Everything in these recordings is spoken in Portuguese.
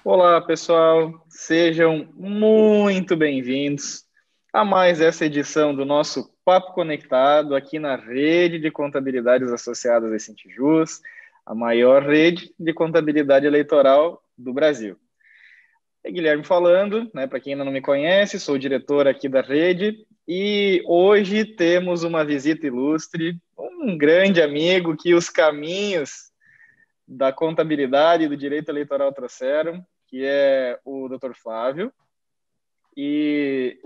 Olá, pessoal. Sejam muito bem-vindos a mais essa edição do nosso Papo Conectado aqui na Rede de Contabilidades Associadas a Cintijus, a maior rede de contabilidade eleitoral do Brasil. É Guilherme falando, né? Para quem ainda não me conhece, sou o diretor aqui da rede e hoje temos uma visita ilustre, um grande amigo que os caminhos da contabilidade e do direito eleitoral trouxeram, que é o Dr. Flávio. E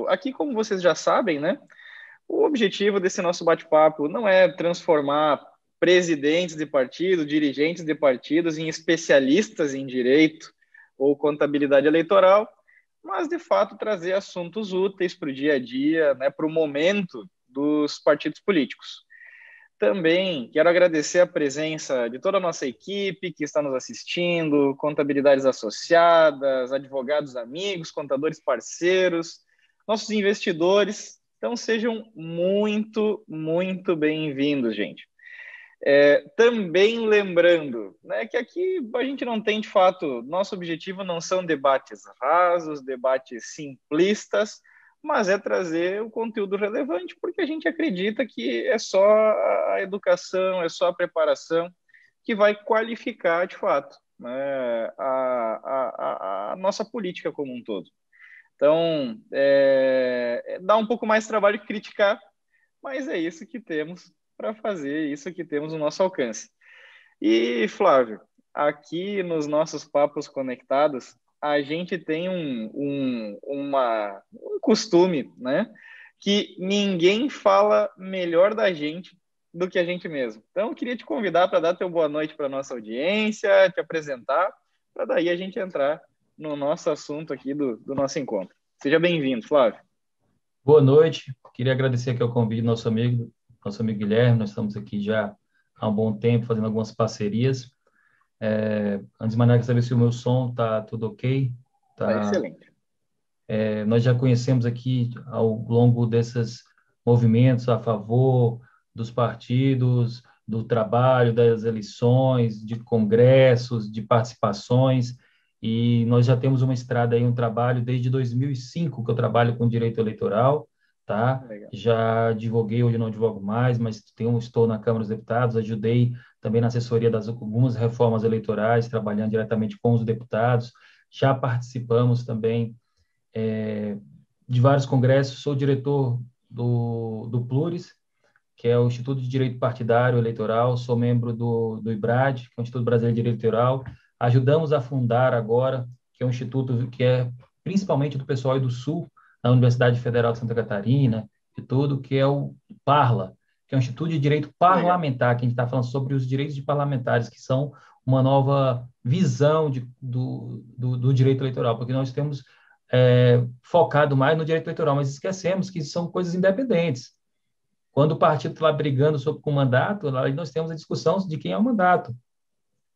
aqui, como vocês já sabem, né, o objetivo desse nosso bate-papo não é transformar presidentes de partido, dirigentes de partidos em especialistas em direito ou contabilidade eleitoral, mas, de fato, trazer assuntos úteis para o dia a dia, né, para o momento dos partidos políticos. Também quero agradecer a presença de toda a nossa equipe que está nos assistindo, contabilidades associadas, advogados amigos, contadores parceiros, nossos investidores. Então, sejam muito bem-vindos, gente. Também lembrando, né, que aqui a gente não tem, de fato, nosso objetivo não são debates rasos, debates simplistas, mas é trazer o conteúdo relevante, porque a gente acredita que é só a educação, é só a preparação que vai qualificar, de fato, né, a nossa política como um todo. Então, dá um pouco mais de trabalho criticar, mas é isso que temos para fazer, isso que temos no nosso alcance. E, Flávio, aqui nos nossos papos conectados, a gente tem um costume, né? Que ninguém fala melhor da gente do que a gente mesmo. Então, eu queria te convidar para dar teu boa noite para a nossa audiência, te apresentar, para daí a gente entrar no nosso assunto aqui do nosso encontro. Seja bem-vindo, Flávio. Boa noite. Queria agradecer aqui o convite do nosso amigo Guilherme. Nós estamos aqui já há um bom tempo fazendo algumas parcerias. Antes de mais nada, quero saber se o meu som está tudo ok. Tá Tá. excelente. Nós já conhecemos aqui ao longo desses movimentos a favor dos partidos, do trabalho, das eleições, de congressos, de participações, e nós já temos uma estrada aí, um trabalho desde 2005 que eu trabalho com direito eleitoral, tá? Legal. Já advoguei, hoje não advogo mais, mas estou na Câmara dos Deputados, ajudei também na assessoria das algumas reformas eleitorais, trabalhando diretamente com os deputados, já participamos também de vários congressos, sou diretor do Pluris, que é o Instituto de Direito Partidário Eleitoral, sou membro do IBRAD, que é o Instituto Brasileiro de Direito Eleitoral, ajudamos a fundar agora, que é um instituto que é principalmente do pessoal aí do Sul, na Universidade Federal de Santa Catarina, e tudo, que é o PARLA, que é o Instituto de Direito Legal. Parlamentar, que a gente está falando sobre os direitos de parlamentares, que são uma nova visão do direito eleitoral, porque nós temos focado mais no direito eleitoral, mas esquecemos que são coisas independentes. Quando o partido está lá brigando com o mandato, lá nós temos a discussão de quem é o mandato,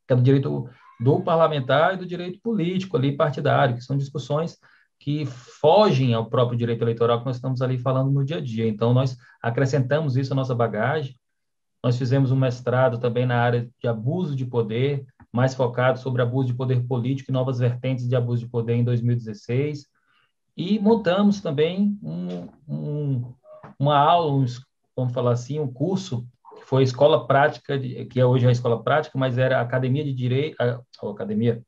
que é do direito do parlamentar e do direito político ali partidário, que são discussões que fogem ao próprio direito eleitoral que nós estamos ali falando no dia a dia. Então, nós acrescentamos isso à nossa bagagem. Nós fizemos um mestrado também na área de abuso de poder, mais focado sobre abuso de poder político e novas vertentes de abuso de poder em 2016. E montamos também uma aula, vamos falar assim, um curso, que foi a Escola Prática, que é hoje a Escola Prática, mas era a Academia de Direito, Academia de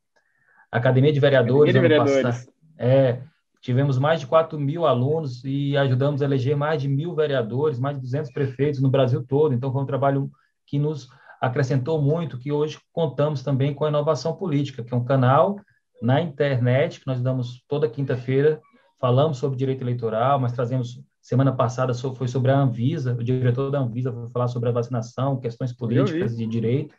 Academia Vereadores, de ano passado. Vereadores. Tivemos mais de 4.000 alunos e ajudamos a eleger mais de 1.000 vereadores, mais de 200 prefeitos no Brasil todo. Então, foi um trabalho que nos acrescentou muito, que hoje contamos também com a Inovação Política, que é um canal na internet que nós damos toda quinta-feira. Falamos sobre direito eleitoral, mas trazemos, semana passada foi sobre a Anvisa, o diretor da Anvisa foi falar sobre a vacinação, questões Eu vi. políticas de direito.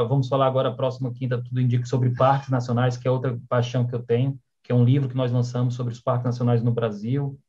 Vamos falar agora, a próxima quinta, tudo indica, sobre parques nacionais, que é outra paixão que eu tenho, que é um livro que nós lançamos sobre os parques nacionais no Brasil.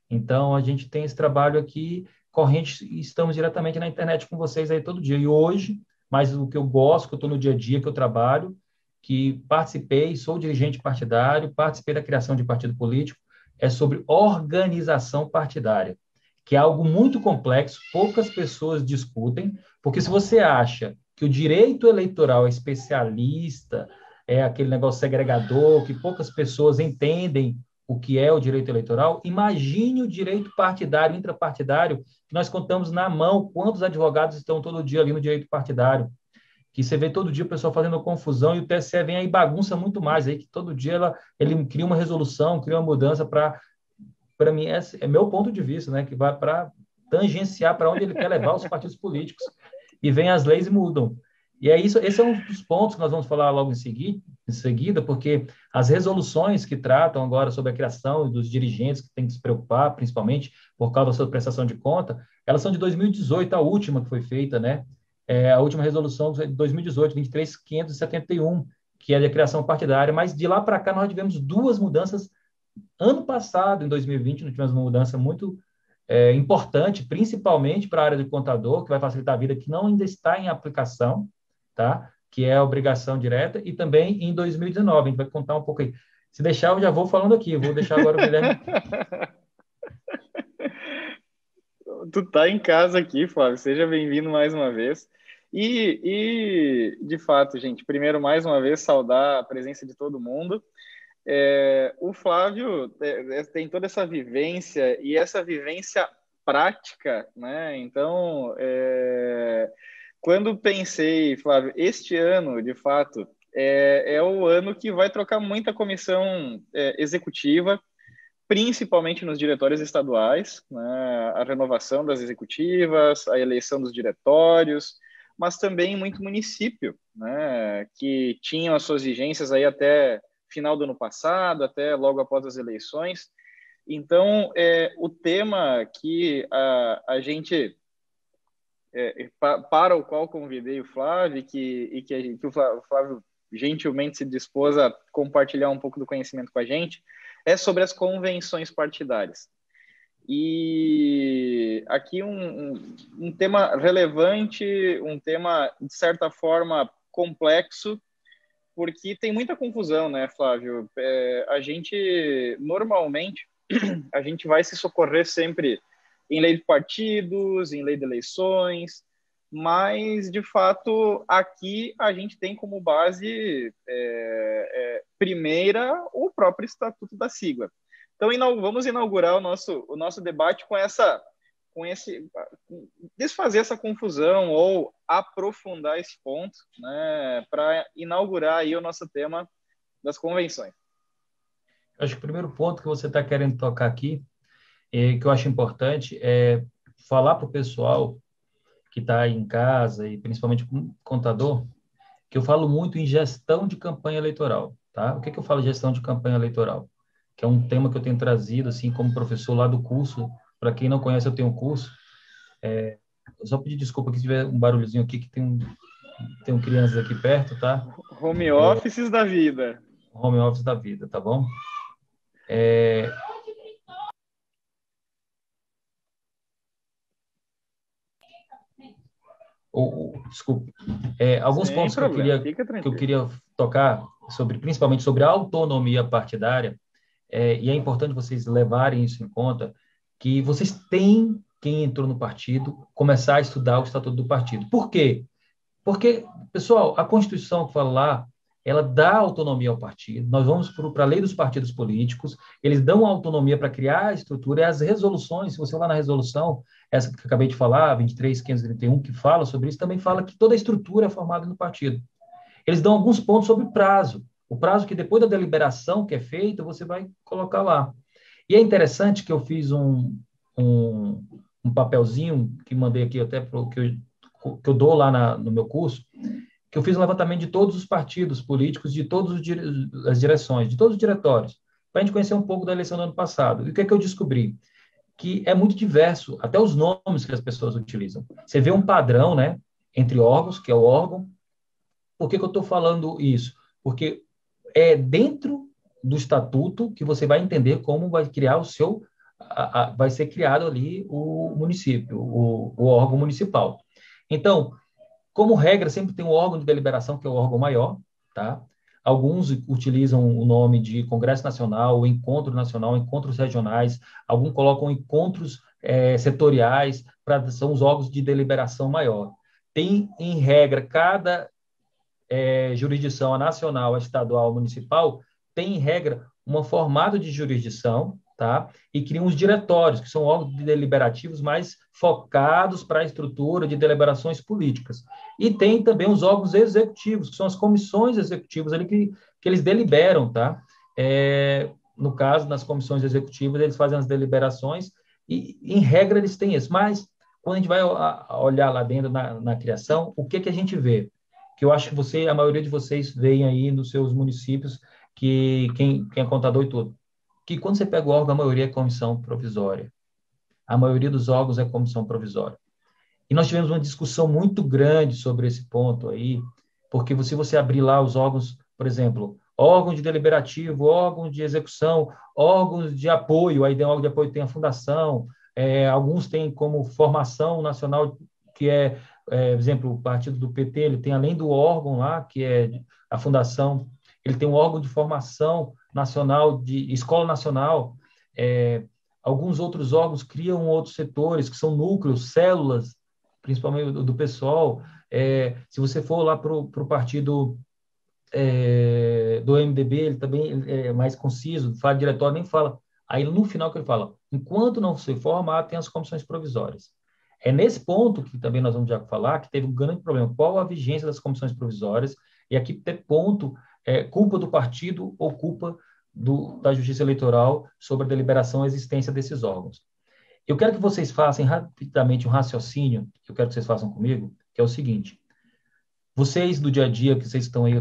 Então, a gente tem esse trabalho aqui corrente e estamos diretamente na internet com vocês aí todo dia. E hoje, mais o que eu gosto, que eu estou no dia a dia, que eu trabalho, que participei, sou dirigente partidário, participei da criação de partido político, é sobre organização partidária, que é algo muito complexo, poucas pessoas discutem, porque se você acha que o direito eleitoral é especialista, é aquele negócio segregador, que poucas pessoas entendem o que é o direito eleitoral, imagine o direito partidário, intrapartidário, que nós contamos na mão quantos advogados estão todo dia ali no direito partidário, que você vê todo dia o pessoal fazendo confusão e o TSE vem aí e bagunça muito mais, aí que todo dia ele cria uma resolução, cria uma mudança para mim, esse é meu ponto de vista, né, que vai para tangenciar para onde ele quer levar os partidos políticos, e vem as leis e mudam. E é isso, esse é um dos pontos que nós vamos falar logo em seguida, porque as resoluções que tratam agora sobre a criação dos dirigentes que têm que se preocupar, principalmente por causa da sua prestação de conta, elas são de 2018, a última que foi feita, né? A última resolução de 2018, 23.571, que é de criação partidária, mas de lá para cá nós tivemos duas mudanças. Ano passado, em 2020, nós tivemos uma mudança muito importante, principalmente para a área do contador, que vai facilitar a vida, que não ainda está em aplicação, tá? Que é a obrigação direta, e também em 2019, a gente vai contar um pouco aí. Se deixar, eu já vou falando aqui, eu vou deixar agora o Guilherme. Tu tá em casa aqui, Flávio, seja bem-vindo mais uma vez. De fato, gente, primeiro, mais uma vez, saudar a presença de todo mundo. O Flávio tem toda essa vivência, e essa vivência prática, né? Então, quando pensei, Flávio, este ano, de fato, é o ano que vai trocar muita comissão executiva, principalmente nos diretórios estaduais, né? A renovação das executivas, a eleição dos diretórios, mas também muito município, né? Que tinham as suas vigências aí até final do ano passado, até logo após as eleições. Então, o tema que a gente, para o qual convidei o Flávio, que o Flávio gentilmente se dispôs a compartilhar um pouco do conhecimento com a gente, é sobre as convenções partidárias. E aqui um tema relevante, um tema, de certa forma, complexo, porque tem muita confusão, né, Flávio? A gente, normalmente, a gente vai se socorrer sempre em lei de partidos, em lei de eleições, mas, de fato, aqui a gente tem como base primeira o próprio Estatuto da Sigla. Então, vamos inaugurar o nosso debate desfazer essa confusão ou aprofundar esse ponto, né, para inaugurar aí o nosso tema das convenções. Acho que o primeiro ponto que você está querendo tocar aqui, que eu acho importante, é falar para o pessoal que está aí em casa, e principalmente com o contador, que eu falo muito em gestão de campanha eleitoral, tá? O que eu falo de gestão de campanha eleitoral? Que é um tema que eu tenho trazido, assim, como professor lá do curso. Para quem não conhece, eu tenho um curso. Eu só pedir desculpa que se tiver um barulhozinho aqui, que tem crianças aqui perto, tá? Home offices da vida. Home office da vida, tá bom? Desculpe. Alguns pontos que eu queria tocar, principalmente sobre a autonomia partidária, e é importante vocês levarem isso em conta, que vocês têm, quem entrou no partido, começar a estudar o Estatuto do Partido. Por quê? Porque, pessoal, a Constituição que fala lá, ela dá autonomia ao partido. Nós vamos para a lei dos partidos políticos, eles dão autonomia para criar a estrutura, e as resoluções, se você olhar na resolução, essa que eu acabei de falar, 23.531, que fala sobre isso, também fala que toda a estrutura é formada no partido. Eles dão alguns pontos sobre o prazo que depois da deliberação que é feita, você vai colocar lá. E é interessante que eu fiz um papelzinho, que mandei aqui até que eu dou lá no meu curso, que eu fiz um levantamento de todos os partidos políticos, de todas as direções, de todos os diretórios, para a gente conhecer um pouco da eleição do ano passado. E o que é que eu descobri? Que é muito diverso, até os nomes que as pessoas utilizam. Você vê um padrão, né, entre órgãos, que é o órgão. Por que eu estou falando isso? Porque é dentro do estatuto que você vai entender como vai criar vai ser criado ali o município, o órgão municipal. Então, como regra, sempre tem um órgão de deliberação, que é o órgão maior, tá? Alguns utilizam o nome de Congresso Nacional, Encontro Nacional, Encontros Regionais, alguns colocam encontros setoriais, são os órgãos de deliberação maior. tem, em regra, cada jurisdição, a nacional, a estadual, a municipal, tem, em regra, um formato de jurisdição, tá? E criam os diretórios, que são órgãos deliberativos mais focados para a estrutura de deliberações políticas. E tem também os órgãos executivos, que são as comissões executivas ali que eles deliberam, tá? No caso, nas comissões executivas, eles fazem as deliberações e, em regra, eles têm isso. Mas, quando a gente vai olhar lá dentro na criação, o que a gente vê? Que eu acho que a maioria de vocês veem aí nos seus municípios, que quem é contador e tudo, que quando você pega o órgão, a maioria é comissão provisória. A maioria dos órgãos é comissão provisória. E nós tivemos uma discussão muito grande sobre esse ponto aí, porque se você abrir lá os órgãos, por exemplo, órgãos de deliberativo, órgãos de execução, órgãos de apoio, aí tem órgão de apoio, tem a fundação, alguns têm como formação nacional, que por exemplo, o partido do PT, ele tem, além do órgão lá, que é a fundação, ele tem um órgão de formação nacional, de escola nacional, alguns outros órgãos criam outros setores, que são núcleos, células, principalmente do pessoal. Se você for lá para o partido do MDB, ele também é mais conciso, fala diretório, nem fala. Aí, no final, que ele fala, enquanto não se formar, tem as comissões provisórias. É nesse ponto que também nós vamos já falar que teve um grande problema. Qual a vigência das comissões provisórias? E aqui tem ponto, culpa do partido ou culpa da Justiça Eleitoral sobre a deliberação e a existência desses órgãos. Eu quero que vocês façam rapidamente um raciocínio, que eu quero que vocês façam comigo, que é o seguinte. Vocês do dia a dia, que vocês estão aí,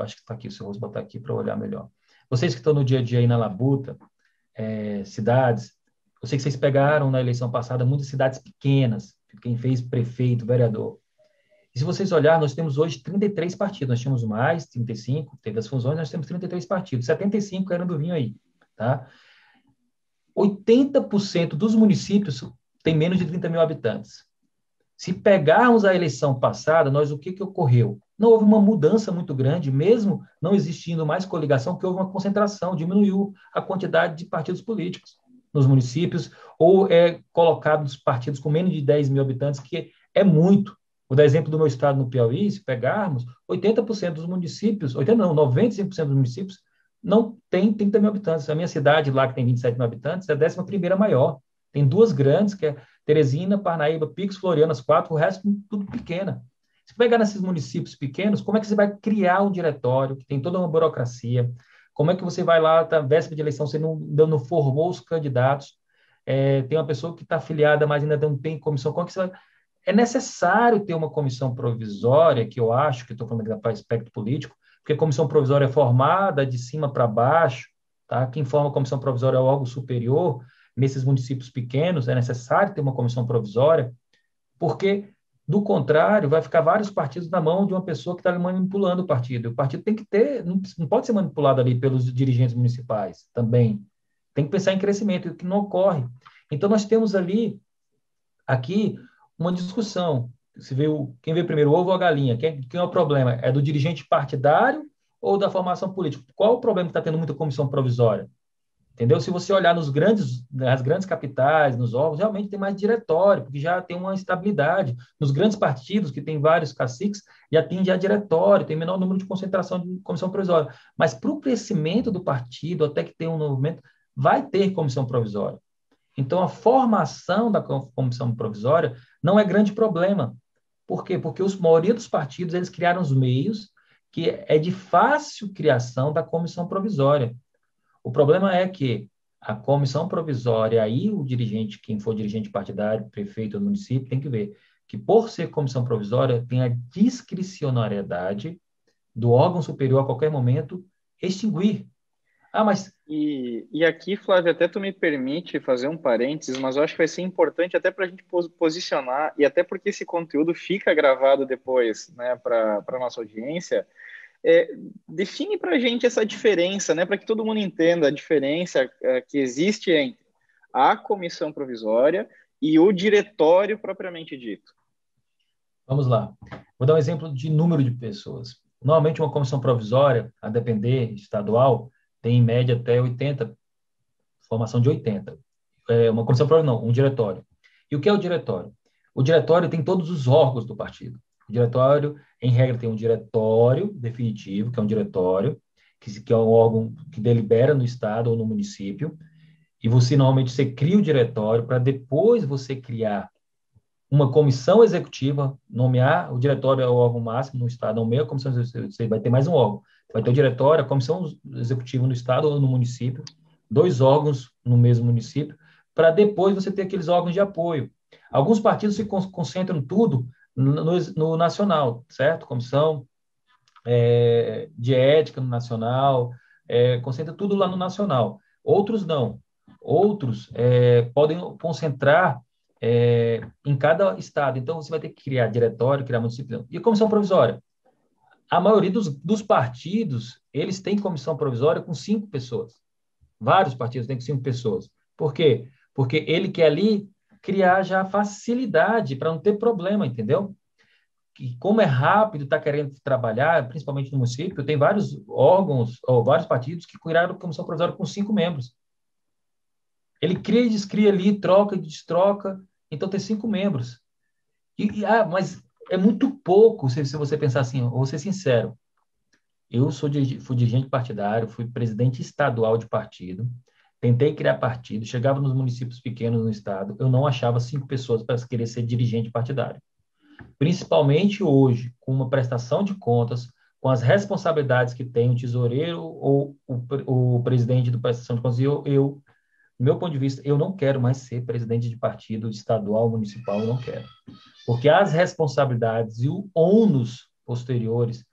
acho que está aqui, se eu vou botar aqui para olhar melhor. Vocês que estão no dia a dia aí na labuta, cidades, eu sei que vocês pegaram na eleição passada muitas cidades pequenas, quem fez prefeito, vereador. E se vocês olharem, nós temos hoje 33 partidos, nós tínhamos mais, 35, teve as fusões, nós temos 33 partidos, 75 eram do vinho aí, tá? 80% dos municípios tem menos de 30 mil habitantes. Se pegarmos a eleição passada, o que ocorreu? Não houve uma mudança muito grande, mesmo não existindo mais coligação, que houve uma concentração, diminuiu a quantidade de partidos políticos nos municípios, ou colocado partidos com menos de 10 mil habitantes, que é muito. Vou dar exemplo do meu estado no Piauí, se pegarmos, 80% dos municípios, 95% dos municípios não tem 30 mil habitantes. A minha cidade lá, que tem 27 mil habitantes, é a 11ª maior. Tem duas grandes, que é Teresina, Parnaíba, Pix, Floriana, as 4, o resto tudo pequena. Se pegar nesses municípios pequenos, como é que você vai criar um diretório, que tem toda uma burocracia? Como é que você vai lá, tá, véspera de eleição, você não formou os candidatos, tem uma pessoa que está afiliada, mas ainda não tem comissão, como é que você vai... É necessário ter uma comissão provisória, que eu acho, que estou falando aqui para aspecto político, porque a comissão provisória é formada de cima para baixo, tá? Quem forma a comissão provisória é o órgão superior. Nesses municípios pequenos é necessário ter uma comissão provisória, porque, do contrário, vai ficar vários partidos na mão de uma pessoa que está manipulando o partido. O partido tem que ter, não pode ser manipulado ali pelos dirigentes municipais também. Tem que pensar em crescimento, o que não ocorre. Então, nós temos aqui, uma discussão. Quem veio primeiro, o ovo ou a galinha? Quem é o problema? É do dirigente partidário ou da formação política? Qual o problema que está tendo muita comissão provisória? Entendeu? Se você olhar nas grandes capitais, nos órgãos, realmente tem mais diretório, porque já tem uma estabilidade. Nos grandes partidos, que tem vários caciques, já tem diretório, tem menor número de concentração de comissão provisória. Mas para o crescimento do partido, até que tenha um movimento, vai ter comissão provisória. Então, a formação da comissão provisória não é grande problema. Por quê? Porque a maioria dos partidos, eles criaram os meios que é de fácil criação da comissão provisória. O problema é que a comissão provisória, aí o dirigente, quem for dirigente partidário, prefeito do município, tem que ver que, por ser comissão provisória, tem a discricionariedade do órgão superior a qualquer momento extinguir. Mas... E aqui, Flávio, até tu me permite fazer um parênteses, mas eu acho que vai ser importante até para a gente posicionar, e até porque esse conteúdo fica gravado depois, né, para a nossa audiência. Define para a gente essa diferença, né, para que todo mundo entenda a diferença que existe entre a comissão provisória e o diretório propriamente dito. Vamos lá. Vou dar um exemplo de número de pessoas. Normalmente, uma comissão provisória, a depender estadual, tem em média até 80, formação de 80. Uma comissão provisória, não, um diretório. E o que é o diretório? O diretório tem todos os órgãos do partido. O diretório, em regra, tem um diretório definitivo, que é um diretório, que é um órgão que delibera no estado ou no município, e normalmente você cria o diretório para depois você criar uma comissão executiva, nomear, o diretório é o órgão máximo no estado, nomeia a comissão executiva, você vai ter mais um órgão. Vai ter o diretório, a comissão executiva no estado ou no município, 2 órgãos no mesmo município, para depois você ter aqueles órgãos de apoio. Alguns partidos se concentram tudo no nacional, certo? Comissão de ética no nacional, concentra tudo lá no nacional. Outros não. Outros podem concentrar em cada estado. Então, você vai ter que criar diretório, criar município. E comissão provisória? A maioria dos partidos, eles têm comissão provisória com 5 pessoas. Vários partidos têm com 5 pessoas. Por quê? Porque ele quer ali criar já facilidade para não ter problema, entendeu? Que como é rápido, está querendo trabalhar, principalmente no município, tem vários órgãos ou vários partidos que criaram comissão provisória com 5 membros. Ele cria e descria ali, troca e destroca, então tem 5 membros. Mas é muito pouco, se você pensar assim, vou ser sincero, eu fui dirigente partidário, fui presidente estadual de partido, tentei criar partido, chegava nos municípios pequenos no estado, eu não achava 5 pessoas para querer ser dirigente partidário. Principalmente hoje, com uma prestação de contas, com as responsabilidades que tem o tesoureiro ou o presidente do prestação de contas, do meu ponto de vista, eu não quero mais ser presidente de partido estadual, municipal, eu não quero. Porque as responsabilidades e o ônus posteriores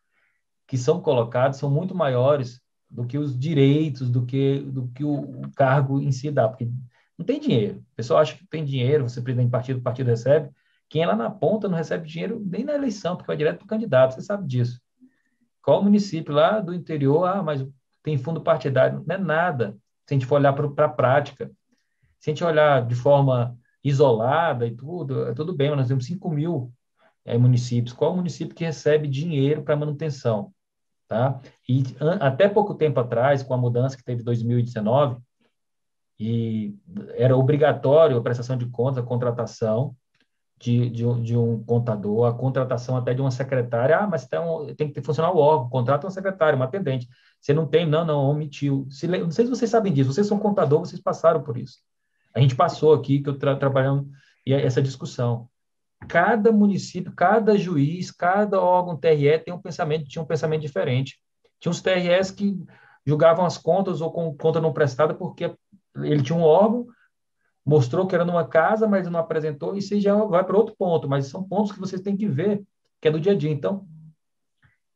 que são colocados são muito maiores do que os direitos, do que o cargo em si dá, porque não tem dinheiro. O pessoal acha que tem dinheiro, você é presidente de partido, o partido recebe. Quem é lá na ponta não recebe dinheiro nem na eleição, porque vai direto para o candidato, você sabe disso. Qual município lá do interior, mas tem fundo partidário? Não é nada, se a gente for olhar para a prática. Se a gente olhar de forma isolada e tudo bem, mas nós temos 5 mil municípios. Qual município que recebe dinheiro para manutenção? Tá? E até pouco tempo atrás, com a mudança que teve em 2019, e era obrigatório a prestação de contas, a contratação de um contador, a contratação até de uma secretária. Mas tem que funcionar o órgão, contrata uma secretária, uma atendente. Você não tem, não, omitiu. Não sei se vocês sabem disso, vocês são contador, vocês passaram por isso. A gente passou aqui, que eu trabalhando, e essa discussão. Cada município, cada juiz, cada órgão TRE tinha um pensamento diferente. Tinha uns TREs que julgavam as contas ou com conta não prestada porque ele tinha um órgão, mostrou que era numa casa, mas não apresentou, e você já vai para outro ponto, mas são pontos que vocês têm que ver, que é do dia a dia. Então,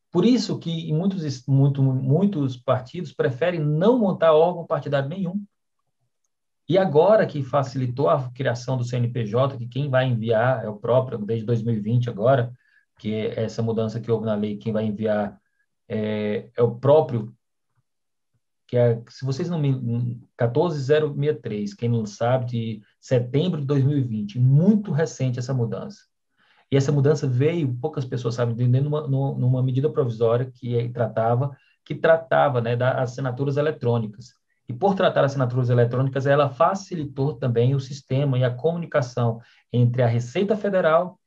por isso que em muitos partidos preferem não montar órgão partidário nenhum. E agora que facilitou a criação do CNPJ, que quem vai enviar é o próprio, desde 2020 agora, que é essa mudança que houve na lei, quem vai enviar é o próprio, se vocês não me... 14063, quem não sabe, de setembro de 2020, muito recente essa mudança. E essa mudança veio, poucas pessoas sabem, numa medida provisória que tratava, né, das assinaturas eletrônicas. E por tratar assinaturas eletrônicas, ela facilitou também o sistema e a comunicação entre a Receita Federal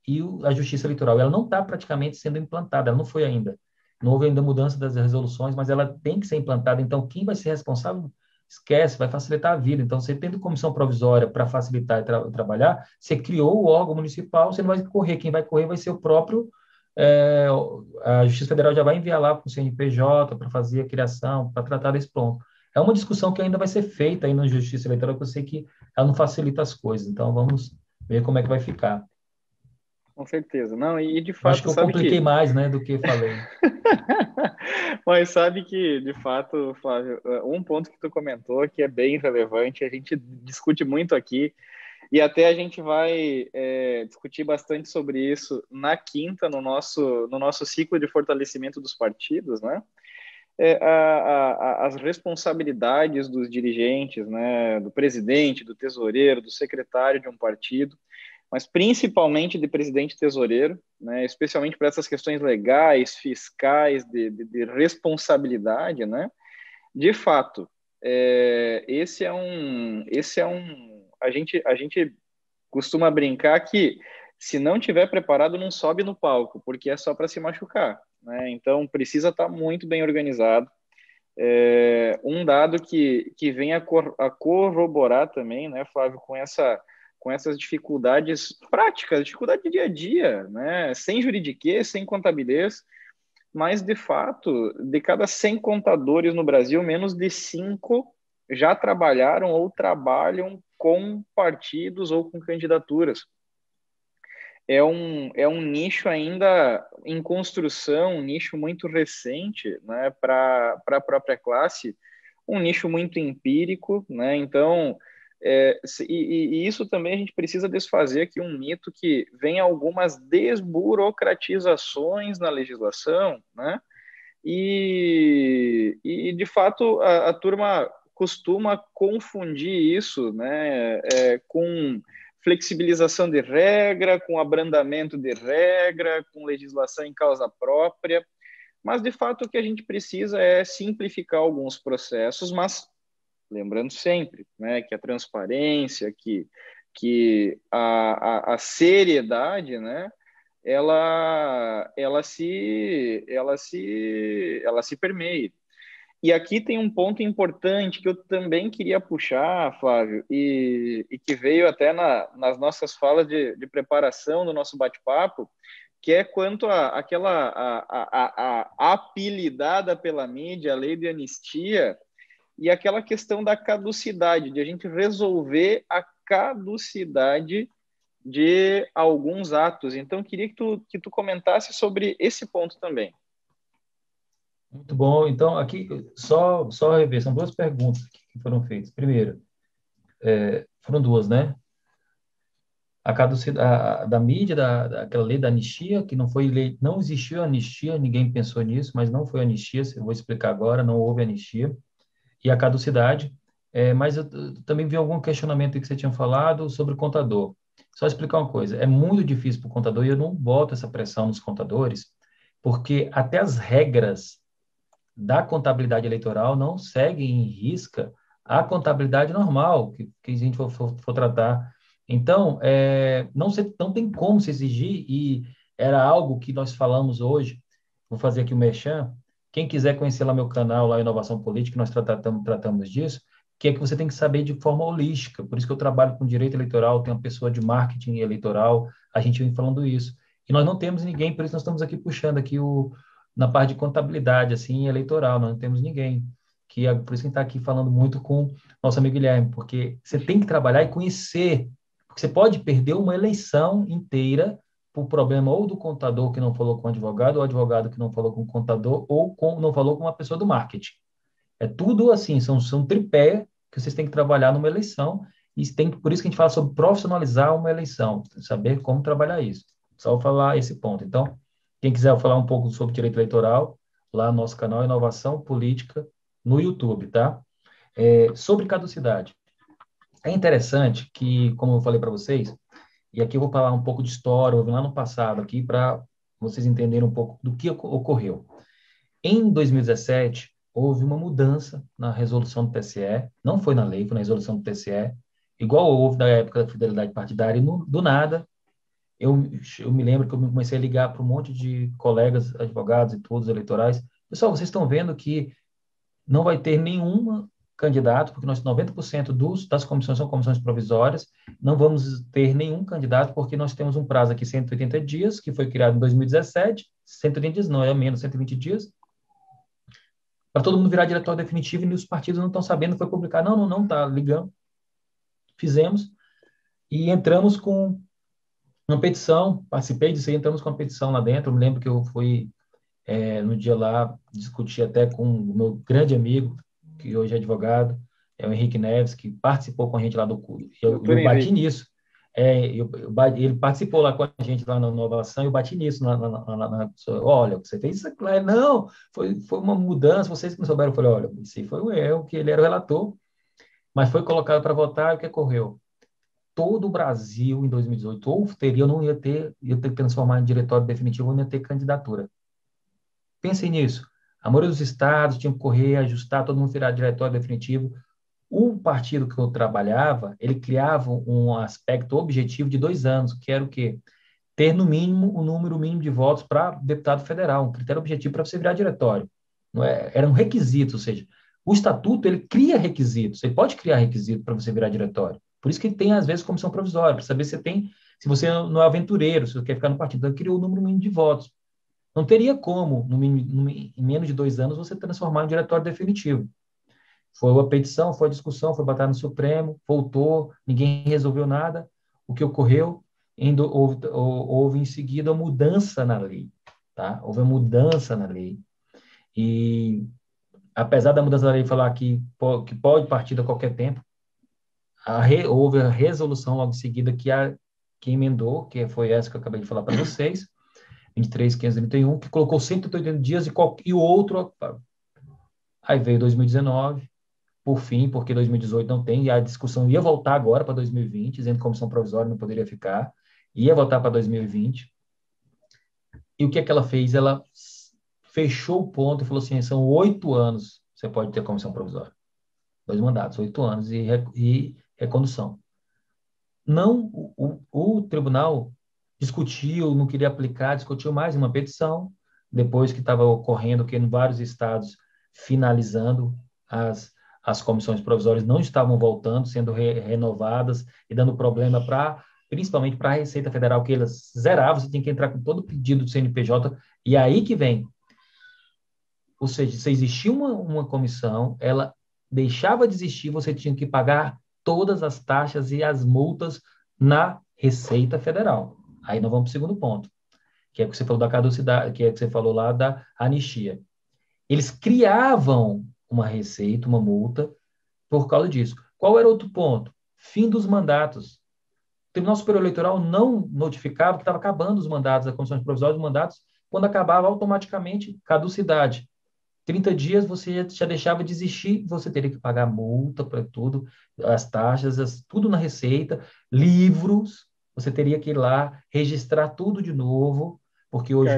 e a Justiça Eleitoral. Ela não está praticamente sendo implantada, ela não foi ainda. Não houve ainda mudança das resoluções, mas ela tem que ser implantada. Então, quem vai ser responsável, esquece, vai facilitar a vida. Então, você tendo comissão provisória para facilitar e trabalhar, você criou o órgão municipal, você não vai correr. Quem vai correr vai ser o próprio... a Justiça Federal já vai enviar lá para o CNPJ para fazer a criação, para tratar desse ponto. É uma discussão que ainda vai ser feita aí na Justiça Eleitoral, que eu sei que ela não facilita as coisas. Então, vamos ver como é que vai ficar. Com certeza. Não, e de Acho fato, que eu sabe compliquei que... mais, né, do que falei. Mas sabe que, de fato, Flávio, um ponto que tu comentou que é bem relevante, a gente discute muito aqui, e até a gente vai discutir bastante sobre isso na quinta, no nosso ciclo de fortalecimento dos partidos, né? As responsabilidades dos dirigentes, né? Do presidente, do tesoureiro, do secretário de um partido, mas principalmente de presidente e tesoureiro, né? Especialmente para essas questões legais, fiscais, de responsabilidade, né? De fato, esse é um, a gente costuma brincar que se não tiver preparado, não sobe no palco, porque é só para se machucar, né? Então, precisa estar muito bem organizado. Um dado que vem a corroborar também, né, Flávio, com essas dificuldades práticas, dificuldade de dia a dia, né, sem juridiquês, sem contabilidade, mas, de fato, de cada 100 contadores no Brasil, menos de 5 já trabalharam ou trabalham com partidos ou com candidaturas. É um nicho ainda em construção, um nicho muito recente, né, para a própria classe, um nicho muito empírico, né? Então, e isso também a gente precisa desfazer aqui um mito que vem algumas desburocratizações na legislação, né? E de fato, a turma costuma confundir isso, né, com flexibilização de regra, com abrandamento de regra, com legislação em causa própria, mas de fato o que a gente precisa é simplificar alguns processos, mas lembrando sempre, né, que a transparência, que a seriedade, né, ela se permeia. E aqui tem um ponto importante que eu também queria puxar, Flávio, e que veio até nas nossas falas de preparação do nosso bate-papo, que é quanto a apelidada pela mídia, a lei de anistia, e aquela questão da caducidade, de a gente resolver a caducidade de alguns atos. Então, queria que tu comentasse sobre esse ponto também. Muito bom. Então, aqui, só rever, são duas perguntas que foram feitas. Primeiro, foram duas, né? A caducidade da mídia, daquela lei da anistia, que não foi lei, não existiu anistia, ninguém pensou nisso, mas não foi anistia, eu vou explicar agora, não houve anistia. E a caducidade, mas eu também vi algum questionamento que você tinha falado sobre o contador. Só explicar uma coisa, é muito difícil para o contador, e eu não boto essa pressão nos contadores, porque até as regras da contabilidade eleitoral não seguem em risca a contabilidade normal que a gente for tratar. Então, não tem como se exigir, e era algo que nós falamos hoje, vou fazer aqui o merchan, quem quiser conhecer lá meu canal, lá Inovação Política, nós tratamos disso, que é que você tem que saber de forma holística, por isso que eu trabalho com direito eleitoral, tem uma pessoa de marketing eleitoral, a gente vem falando isso. E nós não temos ninguém, por isso nós estamos aqui puxando aqui na parte de contabilidade, assim, eleitoral, nós não temos ninguém. Por isso que a gente está aqui falando muito com nosso amigo Guilherme, porque você tem que trabalhar e conhecer, porque você pode perder uma eleição inteira por problema ou do contador que não falou com o advogado, ou o advogado que não falou com o contador, ou não falou com uma pessoa do marketing. É tudo assim, são tripé que vocês têm que trabalhar numa eleição, e por isso que a gente fala sobre profissionalizar uma eleição, saber como trabalhar isso. Só vou falar esse ponto. Então, quem quiser falar um pouco sobre direito eleitoral, lá no nosso canal Inovação Política, no YouTube, tá? Sobre caducidade. É interessante que, como eu falei para vocês, e aqui eu vou falar um pouco de história, eu vou vir lá no passado aqui para vocês entenderem um pouco do que ocorreu. Em 2017, houve uma mudança na resolução do TSE, não foi na lei, foi na resolução do TSE, igual houve na época da fidelidade partidária, e do nada, eu me lembro que eu comecei a ligar para um monte de colegas, advogados e todos eleitorais. Pessoal, vocês estão vendo que não vai ter nenhum candidato, porque 90% das comissões são comissões provisórias, não vamos ter nenhum candidato, porque nós temos um prazo aqui, 180 dias, que foi criado em 2017, 180 dias não, é menos, 120 dias, para todo mundo virar diretório definitivo, e os partidos não estão sabendo, foi publicado, não, tá ligando. Fizemos, e entramos com uma petição, participei disso aí, entramos com uma petição lá dentro, eu me lembro que eu fui, no dia lá, discutir até com o meu grande amigo, que hoje é advogado, é o Henrique Neves, que participou com a gente lá do curso. Eu bati nisso. Ele participou lá com a gente lá na inovação, eu bati nisso. Olha, você fez isso aqui. Não, foi uma mudança, vocês que não souberam. Eu falei, olha, isso aí foi um erro, que ele era o relator, mas foi colocado para votar, e o que ocorreu? Todo o Brasil, em 2018, eu não ia ter que transformar em diretório definitivo, eu não ia ter candidatura. Pensem nisso. A maioria dos estados tinha que correr, ajustar, todo mundo virar diretório definitivo. O partido que eu trabalhava, ele criava um aspecto objetivo de 2 anos, que era o quê? Ter, no mínimo, o número mínimo de votos para deputado federal, um critério objetivo para você virar diretório. Não é? Era um requisito, ou seja, o estatuto, ele cria requisitos, ele pode criar requisito para você virar diretório. Por isso que tem, às vezes, comissão provisória, para saber se você tem, se você não é aventureiro, se você quer ficar no partido. Então, ele criou o número mínimo de votos. Não teria como, em menos de 2 anos, você transformar em diretório definitivo. Foi uma petição, foi discussão, foi batalha no Supremo, voltou, ninguém resolveu nada. O que ocorreu? Houve em seguida uma mudança na lei, tá? Houve uma mudança na lei. E, apesar da mudança da lei falar que pode partir a qualquer tempo, houve a resolução logo em seguida que emendou, que foi essa que eu acabei de falar para vocês, 23.531, que colocou 180 dias e o outro. Aí veio 2019, por fim, porque 2018 não tem, e a discussão ia voltar agora para 2020, dizendo que a comissão provisória não poderia ficar, ia voltar para 2020. E o que é que ela fez? Ela fechou o ponto e falou assim, são 8 anos você pode ter comissão provisória. 2 mandatos, 8 anos e recondução. Não, o tribunal discutiu, não queria aplicar, discutiu mais uma petição, depois que estava ocorrendo que em vários estados, finalizando, as comissões provisórias não estavam voltando, sendo renovadas e dando problema principalmente para a Receita Federal, que elas zeravam, você tinha que entrar com todo o pedido do CNPJ, e aí que vem. Ou seja, se existia uma comissão, ela deixava de existir, você tinha que pagar todas as taxas e as multas na Receita Federal. Aí nós vamos para o segundo ponto, que é o que você falou da caducidade, que é o que você falou lá da anistia. Eles criavam uma receita, uma multa, por causa disso. Qual era outro ponto? Fim dos mandatos. O Tribunal Superior Eleitoral não notificava que estava acabando os mandatos, a comissão provisória dos mandatos, quando acabava automaticamente caducidade. 30 dias você já deixava de existir, você teria que pagar multa para tudo, as taxas, tudo na receita, livros, você teria que ir lá registrar tudo de novo, porque hoje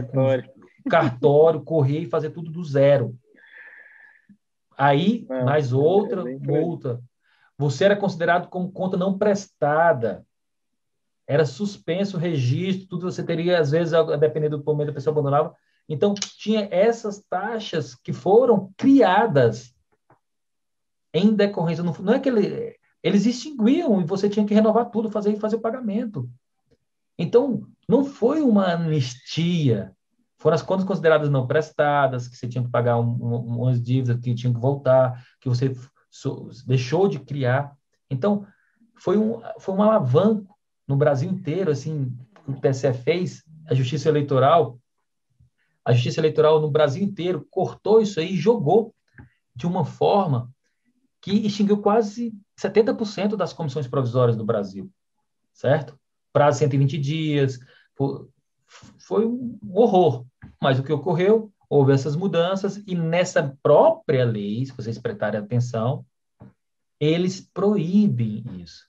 cartório, correio, fazer tudo do zero. Aí, mais outra multa. Você era considerado como conta não prestada. Era suspenso o registro, tudo você teria, às vezes, a depender do momento a pessoa abandonava. Então, tinha essas taxas que foram criadas em decorrência. Não é que eles extinguiam e você tinha que renovar tudo, fazer o pagamento. Então, não foi uma anistia. Foram as contas consideradas não prestadas, que você tinha que pagar umas dívidas que tinham que voltar, que você deixou de criar. Então, foi um alavanco no Brasil inteiro, assim, o TSE fez, a Justiça Eleitoral no Brasil inteiro cortou isso aí e jogou de uma forma que extinguiu quase 70% das comissões provisórias do Brasil, certo? Prazo 120 dias, foi um horror. Mas o que ocorreu? Houve essas mudanças e nessa própria lei, se vocês prestarem atenção, eles proíbem isso,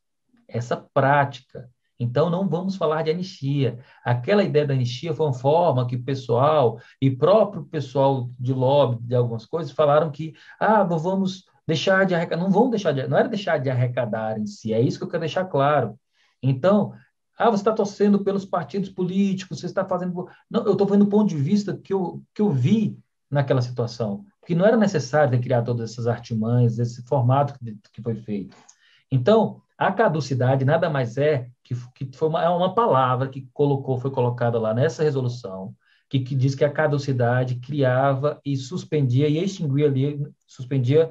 essa prática. Então, não vamos falar de anistia. Aquela ideia da anistia foi uma forma que o pessoal, e próprio pessoal de lobby de algumas coisas, falaram que, vamos deixar de arrecadar. Não vão deixar não era deixar de arrecadar em si, é isso que eu quero deixar claro. Então, você está torcendo pelos partidos políticos, você está fazendo... Não, eu estou vendo o ponto de vista que eu vi naquela situação, porque não era necessário criar todas essas artimanhas, esse formato que foi feito. Então, a caducidade nada mais é que foi uma palavra que foi colocada lá nessa resolução, que diz que a caducidade criava e suspendia e extinguia ali, suspendia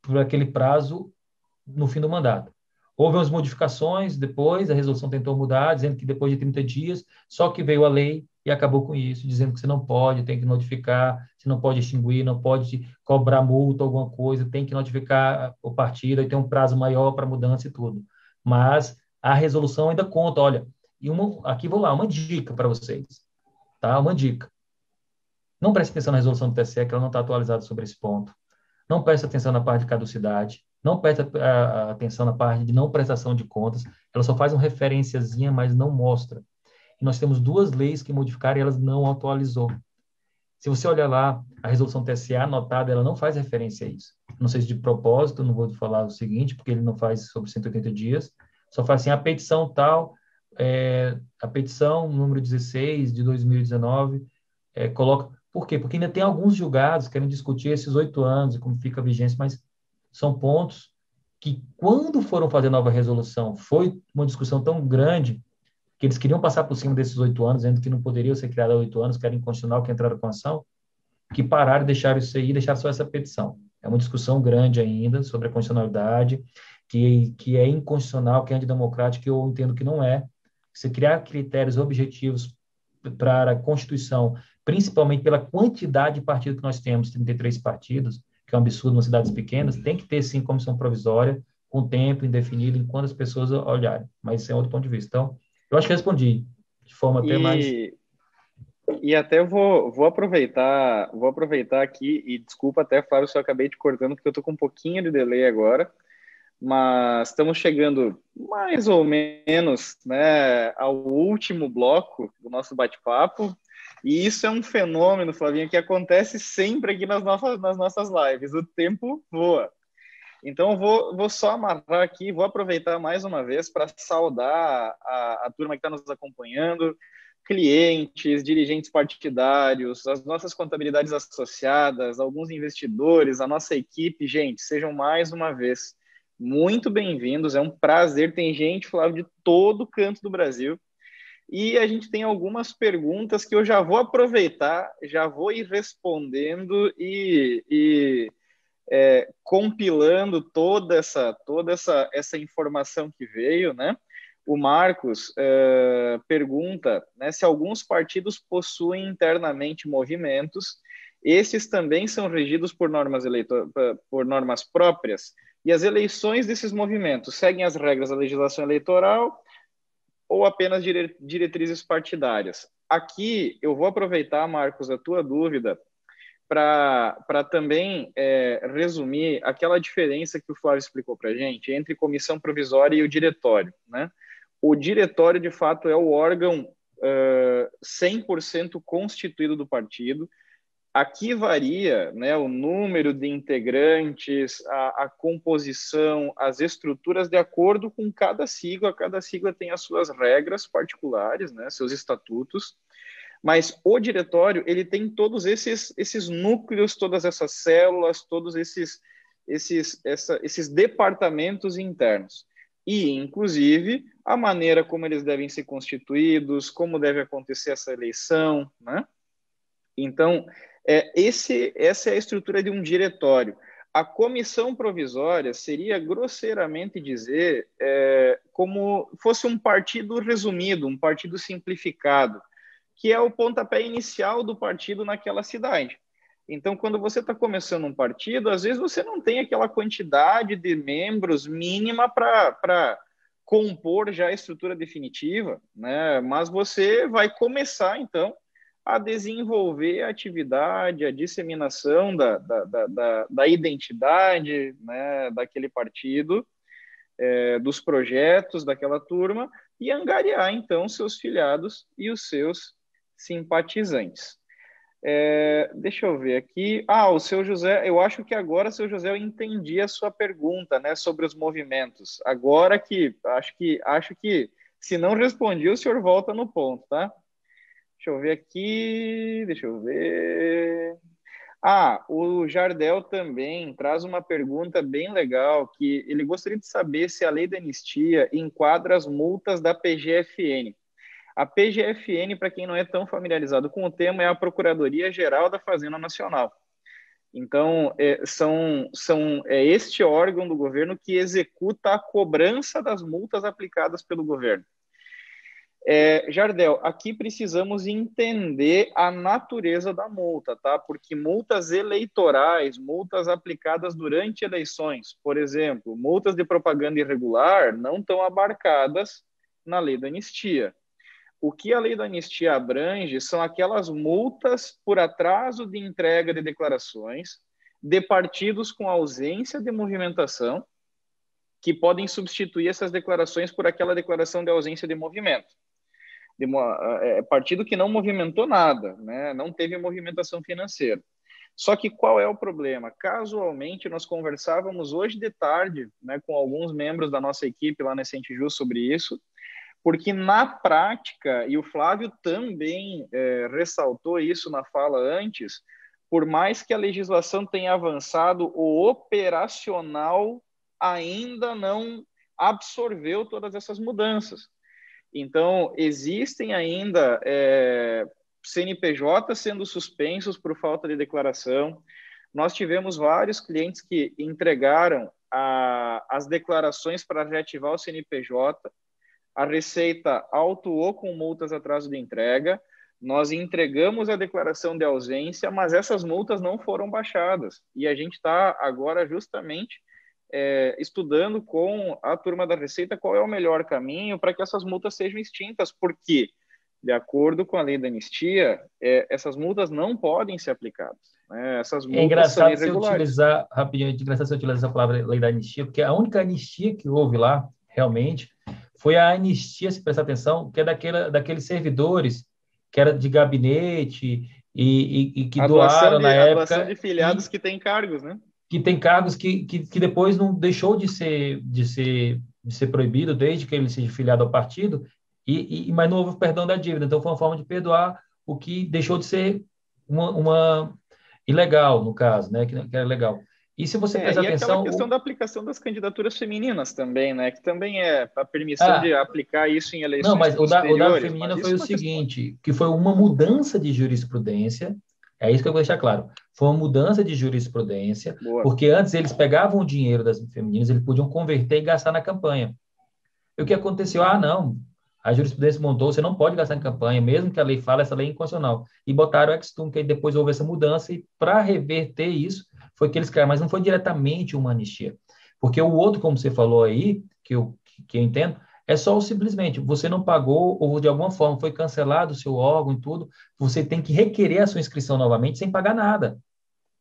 por aquele prazo no fim do mandato. Houve umas modificações depois, a resolução tentou mudar, dizendo que depois de 30 dias, só que veio a lei e acabou com isso, dizendo que você não pode, tem que notificar, você não pode extinguir, não pode cobrar multa, alguma coisa, tem que notificar o partido, e tem um prazo maior para mudança e tudo. Mas a resolução ainda conta, olha, aqui vou lá, uma dica para vocês, tá? Uma dica. Não preste atenção na resolução do TSE, que ela não está atualizada sobre esse ponto. Não preste atenção na parte de caducidade, não preste atenção na parte de não prestação de contas, ela só faz uma referenciazinha, mas não mostra. E nós temos 2 leis que modificaram e elas não atualizou. Se você olhar lá, a resolução TSA anotada, ela não faz referência a isso. Não sei se de propósito, não vou falar o seguinte, porque ele não faz sobre 180 dias, só faz assim, a petição tal, a petição número 16 de 2019, coloca... Por quê? Porque ainda tem alguns julgados querendo discutir esses 8 anos e como fica a vigência, mas são pontos que, quando foram fazer nova resolução, foi uma discussão tão grande que eles queriam passar por cima desses 8 anos, dizendo que não poderia ser criado há 8 anos, que era inconstitucional, que entraram com ação, que pararam e deixaram isso aí, e deixaram só essa petição. É uma discussão grande ainda sobre a constitucionalidade, que é inconstitucional, que é antidemocrático, que eu entendo que não é. Você criar critérios objetivos para a Constituição, principalmente pela quantidade de partidos que nós temos, 33 partidos, que é um absurdo nas cidades pequenas, tem que ter, sim, comissão provisória, com tempo indefinido, enquanto as pessoas olharem. Mas isso é outro ponto de vista. Então, eu acho que respondi de forma até mais... E até vou aproveitar aqui, e desculpa até, Flávio, se eu acabei te cortando, porque eu estou com um pouquinho de delay agora, mas estamos chegando mais ou menos, né, ao último bloco do nosso bate-papo, e isso é um fenômeno, Flavinho, que acontece sempre aqui nas nossas lives, o tempo voa. Então, vou só amarrar aqui, vou aproveitar mais uma vez para saudar a turma que está nos acompanhando, clientes, dirigentes partidários, as nossas contabilidades associadas, alguns investidores, a nossa equipe. Gente, sejam mais uma vez muito bem-vindos, é um prazer. Tem gente, Flávio, de todo canto do Brasil. E a gente tem algumas perguntas que eu já vou aproveitar, já vou ir respondendo e compilando toda essa informação que veio, né? O Marcos pergunta, né, se alguns partidos possuem internamente movimentos, esses também são regidos por normas próprias, e as eleições desses movimentos seguem as regras da legislação eleitoral ou apenas diretrizes partidárias? Aqui eu vou aproveitar, Marcos, a tua dúvida para também resumir aquela diferença que o Flávio explicou para a gente entre comissão provisória e o diretório, né? O diretório, de fato, é o órgão 100% constituído do partido. Aqui varia, né, o número de integrantes, a composição, as estruturas de acordo com cada sigla tem as suas regras particulares, né, seus estatutos. Mas o diretório, ele tem todos esses núcleos, todas essas células, todos esses departamentos internos. E, inclusive, a maneira como eles devem ser constituídos, como deve acontecer essa eleição, né? Então, essa é a estrutura de um diretório. A comissão provisória seria, grosseiramente dizer, como fosse um partido resumido, um partido simplificado, que é o pontapé inicial do partido naquela cidade. Então, quando você está começando um partido, às vezes você não tem aquela quantidade de membros mínima para compor já a estrutura definitiva, né? Mas você vai começar, então, a desenvolver a atividade, a disseminação da identidade, né, daquele partido, dos projetos daquela turma, e angariar, então, seus filiados e os seus simpatizantes. Deixa eu ver aqui. O seu José, eu acho que agora, seu José, eu entendi a sua pergunta, né, sobre os movimentos. Agora que acho que se não respondi, o senhor volta no ponto, tá? Deixa eu ver aqui, deixa eu ver. O Jardel também traz uma pergunta bem legal, que ele gostaria de saber se a lei da anistia enquadra as multas da PGFN. A PGFN, para quem não é tão familiarizado com o tema, é a Procuradoria-Geral da Fazenda Nacional. Então, é este órgão do governo que executa a cobrança das multas aplicadas pelo governo. Jardel, aqui precisamos entender a natureza da multa, tá? Porque multas eleitorais, multas aplicadas durante eleições, por exemplo, multas de propaganda irregular, não estão abarcadas na lei da anistia. O que a lei da anistia abrange são aquelas multas por atraso de entrega de declarações de partidos com ausência de movimentação, que podem substituir essas declarações por aquela declaração de ausência de movimento. partido que não movimentou nada, né? Não teve movimentação financeira. Só que qual é o problema? Casualmente, nós conversávamos hoje de tarde, né, com alguns membros da nossa equipe lá na Essentijus sobre isso, porque na prática, e o Flávio também ressaltou isso na fala antes, por mais que a legislação tenha avançado, o operacional ainda não absorveu todas essas mudanças. Então, existem ainda CNPJ sendo suspensos por falta de declaração. Nós tivemos vários clientes que entregaram as declarações para reativar o CNPJ. A Receita autuou com multas atraso de entrega. Nós entregamos a declaração de ausência, mas essas multas não foram baixadas. E a gente está agora justamente estudando com a turma da Receita qual é o melhor caminho para que essas multas sejam extintas, porque, de acordo com a lei da anistia, essas multas não podem ser aplicadas. Né? Essas multas são irregulares. Rapidinho, é engraçado você utilizar essa palavra lei da anistia, porque a única anistia que houve lá, realmente, foi a anistia, se prestar atenção, que é daqueles servidores que era de gabinete e que doaram na época. A doação de filiados que têm cargos, né? Que tem cargos que depois não deixou de ser proibido desde que ele seja filiado ao partido, mas não houve perdão da dívida. Então, foi uma forma de perdoar o que deixou de ser uma ilegal, no caso, né? Que era legal. E se você prestar atenção... aquela questão da aplicação das candidaturas femininas também, né? Que também é a permissão de aplicar isso em eleições posteriores. Não, mas o da feminina foi o seguinte, que foi uma mudança de jurisprudência. É isso que eu vou deixar claro. Foi uma mudança de jurisprudência, porque antes eles pegavam o dinheiro das femininas, eles podiam converter e gastar na campanha. E o que aconteceu? Não, a jurisprudência montou, você não pode gastar em campanha, mesmo que a lei fale, essa lei é inconstitucional. E botaram o ex-tum, que aí depois houve essa mudança, e para reverter isso, foi que eles criaram, mas não foi diretamente uma anistia. Porque o outro, como você falou aí, que eu entendo, é só simplesmente, você não pagou ou de alguma forma foi cancelado o seu órgão e tudo, você tem que requerer a sua inscrição novamente sem pagar nada.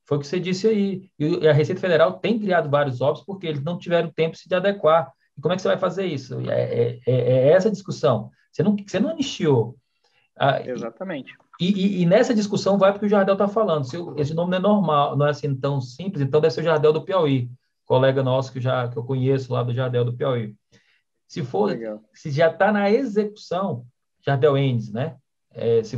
Foi o que você disse aí. E a Receita Federal tem criado vários óbitos porque eles não tiveram tempo de se adequar. E como é que você vai fazer isso? É essa discussão. Você não anistiou. Exatamente. E nessa discussão vai para o que o Jardel está falando. Esse nome não é normal, não é assim tão simples, então deve ser o Jardel do Piauí, colega nosso que eu conheço lá do Jardel do Piauí. Se já está na execução, Jardel Endes, né? Se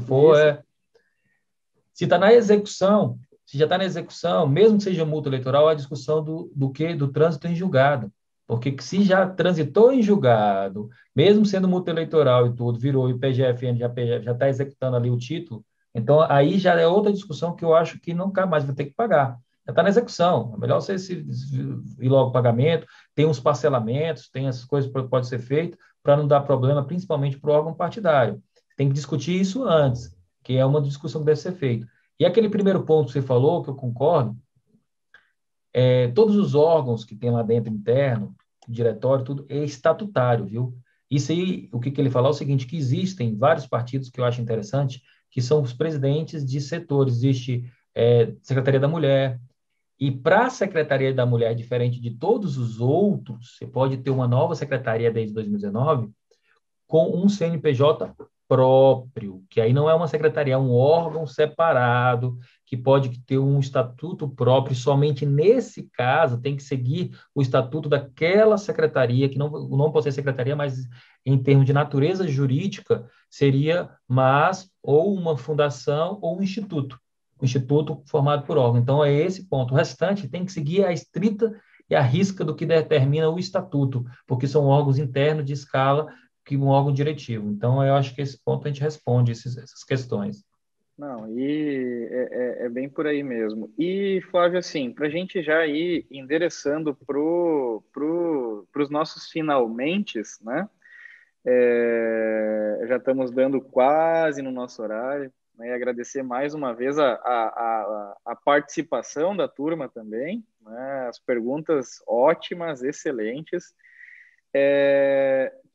está na execução, se já está na execução, mesmo que seja multa eleitoral, a discussão do trânsito em julgado. Porque se já transitou em julgado, mesmo sendo multa eleitoral e tudo, virou e o PGFN já está executando ali o título, então aí já é outra discussão que eu acho que nunca mais vai ter que pagar. Já está na execução. É melhor você ir logo pagamento, tem uns parcelamentos, tem essas coisas que pode ser feito para não dar problema, principalmente para o órgão partidário. Tem que discutir isso antes, que é uma discussão que deve ser feita. E aquele primeiro ponto que você falou, que eu concordo, todos os órgãos que tem lá dentro interno, diretório, tudo, é estatutário, viu? Isso aí, o que ele fala é o seguinte, que existem vários partidos que eu acho interessante, que são os presidentes de setores. Existe Secretaria da Mulher, e para a Secretaria da Mulher, diferente de todos os outros, você pode ter uma nova secretaria desde 2019 com um CNPJ próprio, que aí não é uma secretaria, é um órgão separado, que pode ter um estatuto próprio, somente nesse caso tem que seguir o estatuto daquela secretaria, que não pode ser secretaria, mas em termos de natureza jurídica, seria ou uma fundação ou um instituto formado por órgão. Então, é esse ponto. O restante tem que seguir a estrita e a risca do que determina o estatuto, porque são órgãos internos de escala que um órgão diretivo. Então, eu acho que esse ponto a gente responde essas questões. Não, e é bem por aí mesmo. E, Flávio, assim, para a gente já ir endereçando para os nossos finalmentes, né? Já estamos dando quase no nosso horário, né? E agradecer mais uma vez a participação da turma também, né? As perguntas ótimas, excelentes.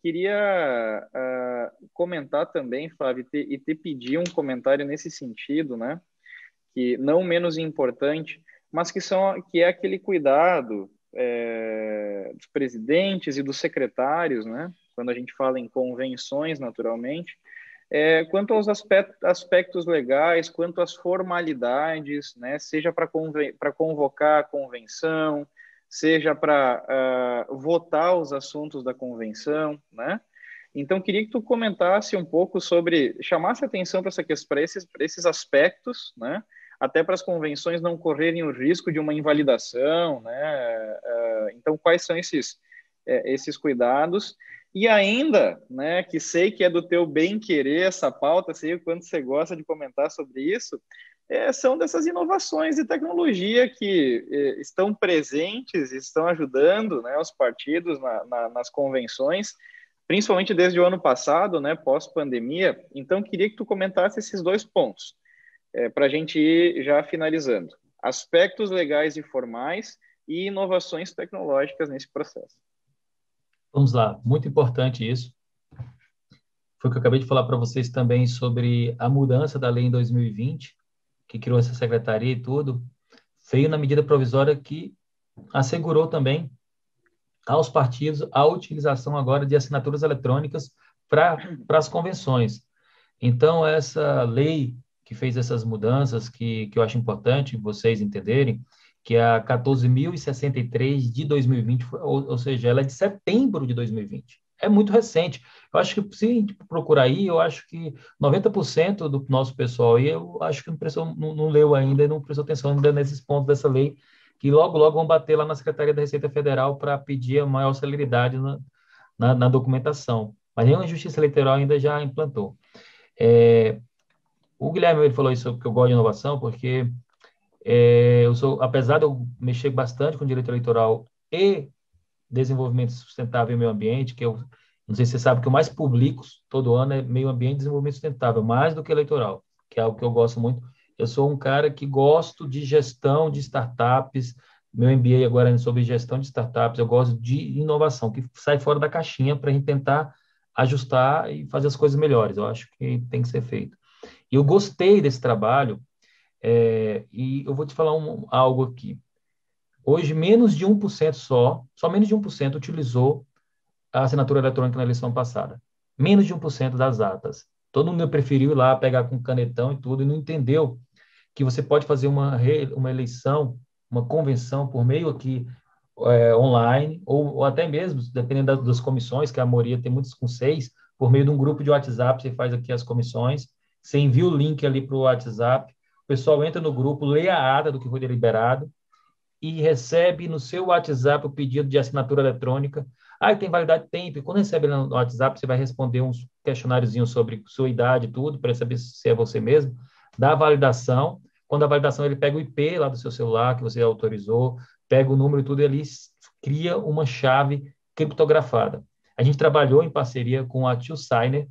Queria comentar também, Flávio, e te pedir um comentário nesse sentido, né? Que não menos importante, mas que é aquele cuidado dos presidentes e dos secretários, né? Quando a gente fala em convenções, naturalmente, quanto aos aspectos legais, quanto às formalidades, né, seja para convocar a convenção, seja para votar os assuntos da convenção, né? Então, queria que tu comentasse um pouco sobre, chamasse atenção para esses aspectos, né? Até para as convenções não correrem o risco de uma invalidação, né? Então, quais são esses cuidados? E ainda, né, que sei que é do teu bem-querer essa pauta, sei o quanto você gosta de comentar sobre isso, são dessas inovações de tecnologia que estão presentes, estão ajudando, né, os partidos nas convenções, principalmente desde o ano passado, né, pós-pandemia. Então, queria que tu comentasse esses dois pontos, para a gente ir já finalizando. Aspectos legais e formais e inovações tecnológicas nesse processo. Vamos lá, muito importante isso. Foi o que eu acabei de falar para vocês também sobre a mudança da lei em 2020, que criou essa secretaria e tudo, veio na medida provisória que assegurou também aos partidos a utilização agora de assinaturas eletrônicas para as convenções. Então, essa lei que fez essas mudanças, que eu acho importante vocês entenderem, que é a 14.063 de 2020, ou seja, ela é de setembro de 2020. É muito recente. Eu acho que, se a gente procurar aí, eu acho que 90% do nosso pessoal, e eu acho que não leu ainda e não prestou atenção ainda nesses pontos dessa lei, que logo, logo vão bater lá na Secretaria da Receita Federal para pedir a maior celeridade na documentação. Mas nenhuma Justiça Eleitoral ainda já implantou. O Guilherme ele falou isso que eu gosto de inovação, porque apesar de eu mexer bastante com direito eleitoral e desenvolvimento sustentável e meio ambiente, que eu não sei se você sabe que o mais publico todo ano é meio ambiente e desenvolvimento sustentável, mais do que eleitoral, que é algo que eu gosto muito. Eu sou um cara que gosto de gestão de startups, meu MBA agora é sobre gestão de startups, eu gosto de inovação, que sai fora da caixinha para a gente tentar ajustar e fazer as coisas melhores. Eu acho que tem que ser feito. E eu gostei desse trabalho, e eu vou te falar algo aqui. Hoje, menos de 1% só menos de 1% utilizou a assinatura eletrônica na eleição passada. Menos de 1% das atas. Todo mundo preferiu ir lá pegar com canetão e tudo, e não entendeu que você pode fazer uma eleição, uma convenção por meio aqui online, ou até mesmo, dependendo das comissões, que a maioria tem muitos com 6, por meio de um grupo de WhatsApp, você faz aqui as comissões, você envia o link ali para o WhatsApp, o pessoal entra no grupo, lê a ata do que foi deliberado, e recebe no seu WhatsApp o pedido de assinatura eletrônica. Tem validade? Tem. Quando recebe no WhatsApp, você vai responder uns questionáriozinhos sobre sua idade e tudo, para saber se é você mesmo. Dá a validação. Quando a validação, ele pega o IP lá do seu celular, que você autorizou, pega o número e tudo, e ali cria uma chave criptografada. A gente trabalhou em parceria com a TwoSigner,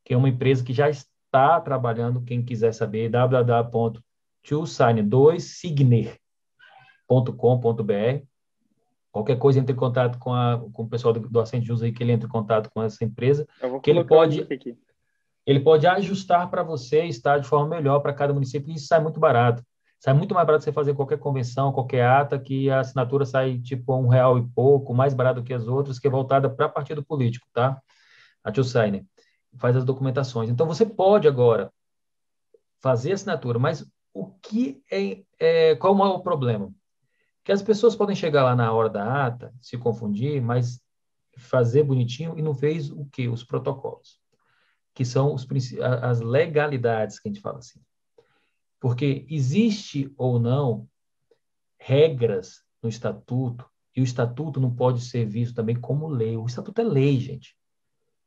que é uma empresa que já está trabalhando, quem quiser saber, www.twosigner.com.br. Qualquer coisa, entre em contato com o pessoal do Ascend Jus aí, que ele entre em contato com essa empresa, Eu vou que colocar o link aqui. Ele pode ajustar para você estar de forma melhor para cada município, e isso sai muito barato. Sai muito mais barato você fazer qualquer convenção, qualquer ata, que a assinatura sai tipo R$ 1 e pouco, mais barato do que as outras, que é voltada para partido político, tá? A TwoSigner faz as documentações. Então, você pode agora fazer assinatura, mas qual é o maior problema? Que as pessoas podem chegar lá na hora da ata, se confundir, mas fazer bonitinho e não fez o quê? Os protocolos, que são as legalidades, que a gente fala assim. Porque existe ou não regras no estatuto, e o estatuto não pode ser visto também como lei. O estatuto é lei, gente.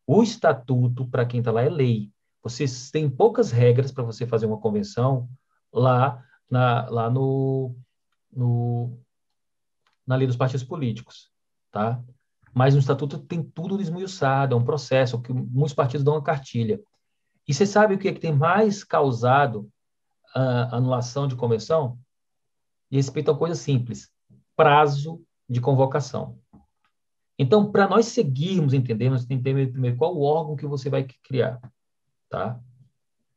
O estatuto, para quem está lá, é lei. Você tem poucas regras para você fazer uma convenção lá na lei dos partidos políticos, tá? Mas no estatuto tem tudo esmiuçado, é um processo que muitos partidos dão uma cartilha. E você sabe o que é que tem mais causado a anulação de convenção? E respeito a coisa simples: prazo de convocação. Então, para nós seguirmos entendendo, você tem que entender primeiro qual o órgão que você vai criar, tá?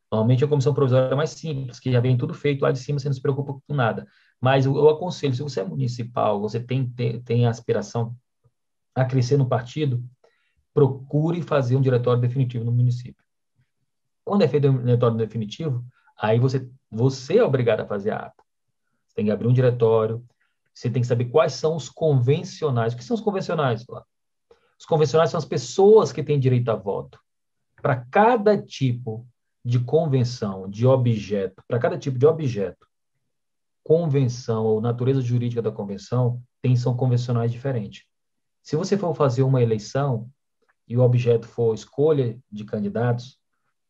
Normalmente a comissão provisória é mais simples, que já vem tudo feito lá de cima, você não se preocupa com nada. Mas eu aconselho, se você é municipal, você tem aspiração a crescer no partido, procure fazer um diretório definitivo no município. Quando é feito o diretório definitivo, aí você é obrigado a fazer a ata. Você tem que abrir um diretório, você tem que saber quais são os convencionais. O que são os convencionais, Flávio? Os convencionais são as pessoas que têm direito a voto. Para cada tipo de convenção, de objeto, para cada tipo de objeto, convenção ou natureza jurídica da convenção, são convencionais diferentes. Se você for fazer uma eleição e o objeto for escolha de candidatos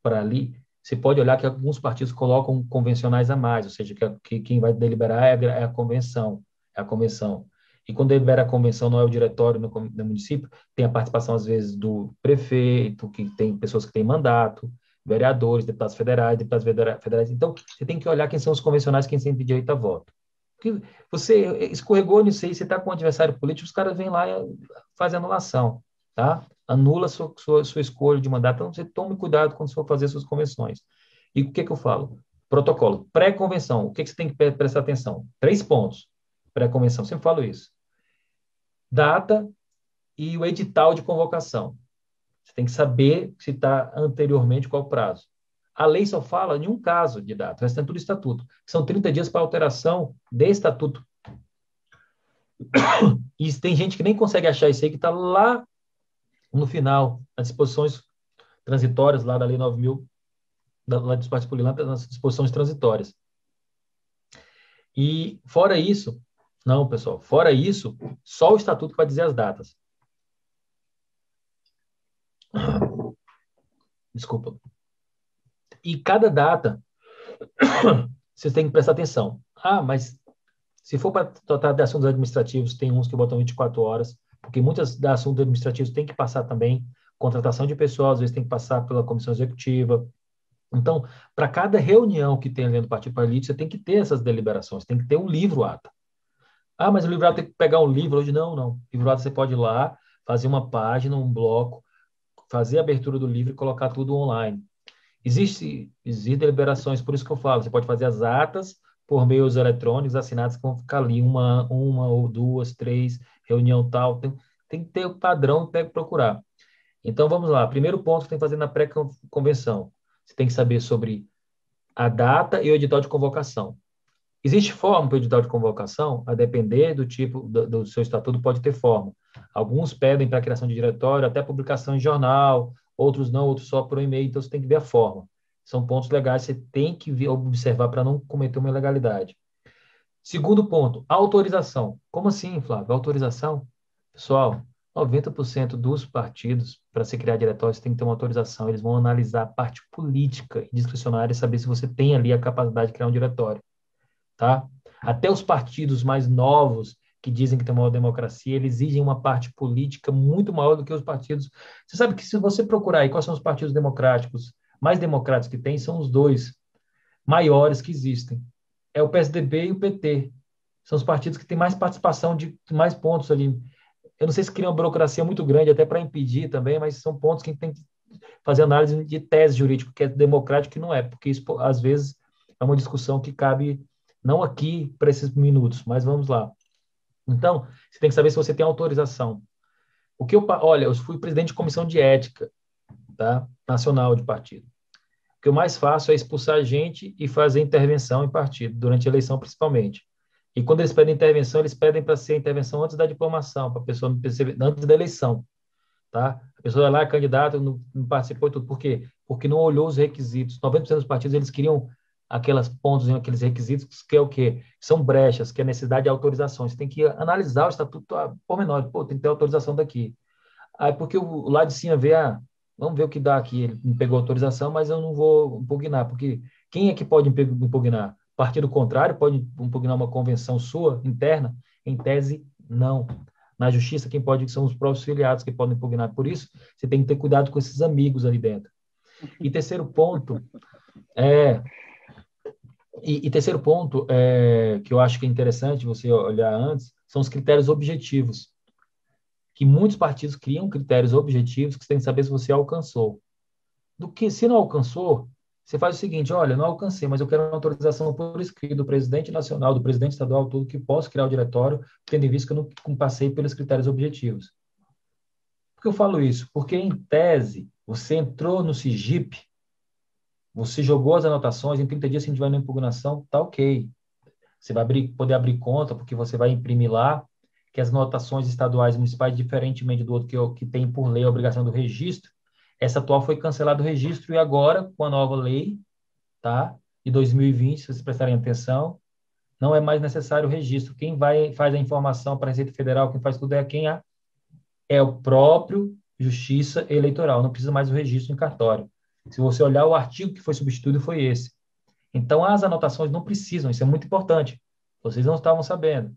para ali, você pode olhar que alguns partidos colocam convencionais a mais, ou seja, que quem vai deliberar é a convenção, é a convenção. E quando delibera a convenção, não é o diretório no município, tem a participação, às vezes, do prefeito, que tem pessoas que têm mandato, vereadores, deputados federais. Então, você tem que olhar quem são os convencionais, quem tem direito a voto. Porque você escorregou nisso aí, você está com um adversário político, os caras vêm lá e fazem anulação, tá? Anula sua escolha de mandato. Então, você tome cuidado quando você for fazer suas convenções. E o que eu falo? Protocolo. Pré-convenção. O que você tem que prestar atenção? 3 pontos. Pré-convenção. Sempre falo isso. Data e o edital de convocação. Você tem que saber se está anteriormente qual o prazo. A lei só fala em um caso de data, o restante é tudo estatuto. São 30 dias para alteração de estatuto. E tem gente que nem consegue achar isso aí, que está lá no final, nas disposições transitórias, lá da Lei 9.000, lá dos partidos políticos, nas disposições transitórias. E fora isso, não, pessoal, fora isso, só o estatuto vai dizer as datas. Desculpa. E cada data, vocês têm que prestar atenção. Ah, mas se for para tratar de assuntos administrativos, tem uns que botam 24 horas, porque muitos assuntos administrativos têm que passar também, contratação de pessoal, às vezes tem que passar pela comissão executiva. Então, para cada reunião que tem ali no partido político, você tem que ter essas deliberações, tem que ter um livro ata. Ah, mas o livro ata tem que pegar um livro hoje? Não, não. O livro ata você pode ir lá, fazer uma página, um bloco, fazer a abertura do livro e colocar tudo online. Existem deliberações, por isso que eu falo, você pode fazer as atas por meios eletrônicos assinados que vão ficar ali, uma ou duas, 3, reunião tal, tem que ter o padrão e procurar. Então, vamos lá. Primeiro ponto que tem que fazer na pré-convenção. Você tem que saber sobre a data e o edital de convocação. Existe forma para o edital de convocação? A depender do tipo do seu estatuto, pode ter forma. Alguns pedem para a criação de diretório, até publicação em jornal, outros não, outros só por e-mail, então você tem que ver a forma. São pontos legais, você tem que observar para não cometer uma ilegalidade. Segundo ponto, autorização. Como assim, Flávio? Autorização? Pessoal, 90% dos partidos, para se criar diretórios, tem que ter uma autorização. Eles vão analisar a parte política e discricionária e saber se você tem ali a capacidade de criar um diretório. Tá? Até os partidos mais novos, que dizem que tem uma democracia, eles exigem uma parte política muito maior do que os partidos. Você sabe que se você procurar aí quais são os partidos democráticos, mais democráticos que tem, são os dois maiores que existem. É o PSDB e o PT. São os partidos que têm mais participação, de mais pontos ali. Eu não sei se cria uma burocracia muito grande até para impedir também, mas são pontos que a gente tem que fazer análise de tese jurídica, que é democrático e não é, porque isso, às vezes, é uma discussão que cabe não aqui para esses minutos, mas vamos lá. Então, você tem que saber se você tem autorização. Olha, eu fui presidente de comissão de ética, tá? Nacional de partido. O que eu mais faço é expulsar gente e fazer intervenção em partido, durante a eleição principalmente. E quando eles pedem intervenção, eles pedem para ser intervenção antes da diplomação, para a pessoa não perceber, antes da eleição. Tá? A pessoa é lá, candidata, não participou e tudo. Por quê? Porque não olhou os requisitos. 90% dos partidos, eles queriam aquelas pontos, aqueles requisitos, que é o quê? São brechas, que é a necessidade de autorização. Você tem que analisar o estatuto pormenor. Pô, tem que ter autorização daqui. Aí, porque o lá de cima vê, vamos ver o que dá aqui. Ele não pegou autorização, mas eu não vou impugnar, porque quem é que pode impugnar? Partido contrário pode impugnar uma convenção sua, interna? Em tese, não. Na justiça, quem pode são os próprios filiados que podem impugnar. Por isso, você tem que ter cuidado com esses amigos ali dentro. E terceiro ponto, que eu acho que é interessante você olhar antes, são os critérios objetivos. Que muitos partidos criam critérios objetivos que você tem que saber se você alcançou. Se não alcançou, você faz o seguinte, olha, não alcancei, mas eu quero uma autorização por escrito do presidente nacional, do presidente estadual, tudo que posso criar o diretório, tendo em vista que eu não passei pelos critérios objetivos. Por que eu falo isso? Porque, em tese, você entrou no SIGIP, Você jogou as anotações, em 30 dias, se a gente vai na impugnação, tá ok. Você vai poder abrir conta, porque você vai imprimir lá que as anotações estaduais e municipais, diferentemente do outro que tem por lei a obrigação do registro, essa atual foi cancelado o registro e agora, com a nova lei, tá? De 2020, se vocês prestarem atenção, não é mais necessário o registro. Quem faz a informação para a Receita Federal, quem faz tudo é o próprio Justiça Eleitoral, não precisa mais do registro em cartório. Se você olhar o artigo que foi substituído, foi esse. Então, as anotações não precisam, isso é muito importante. Vocês não estavam sabendo.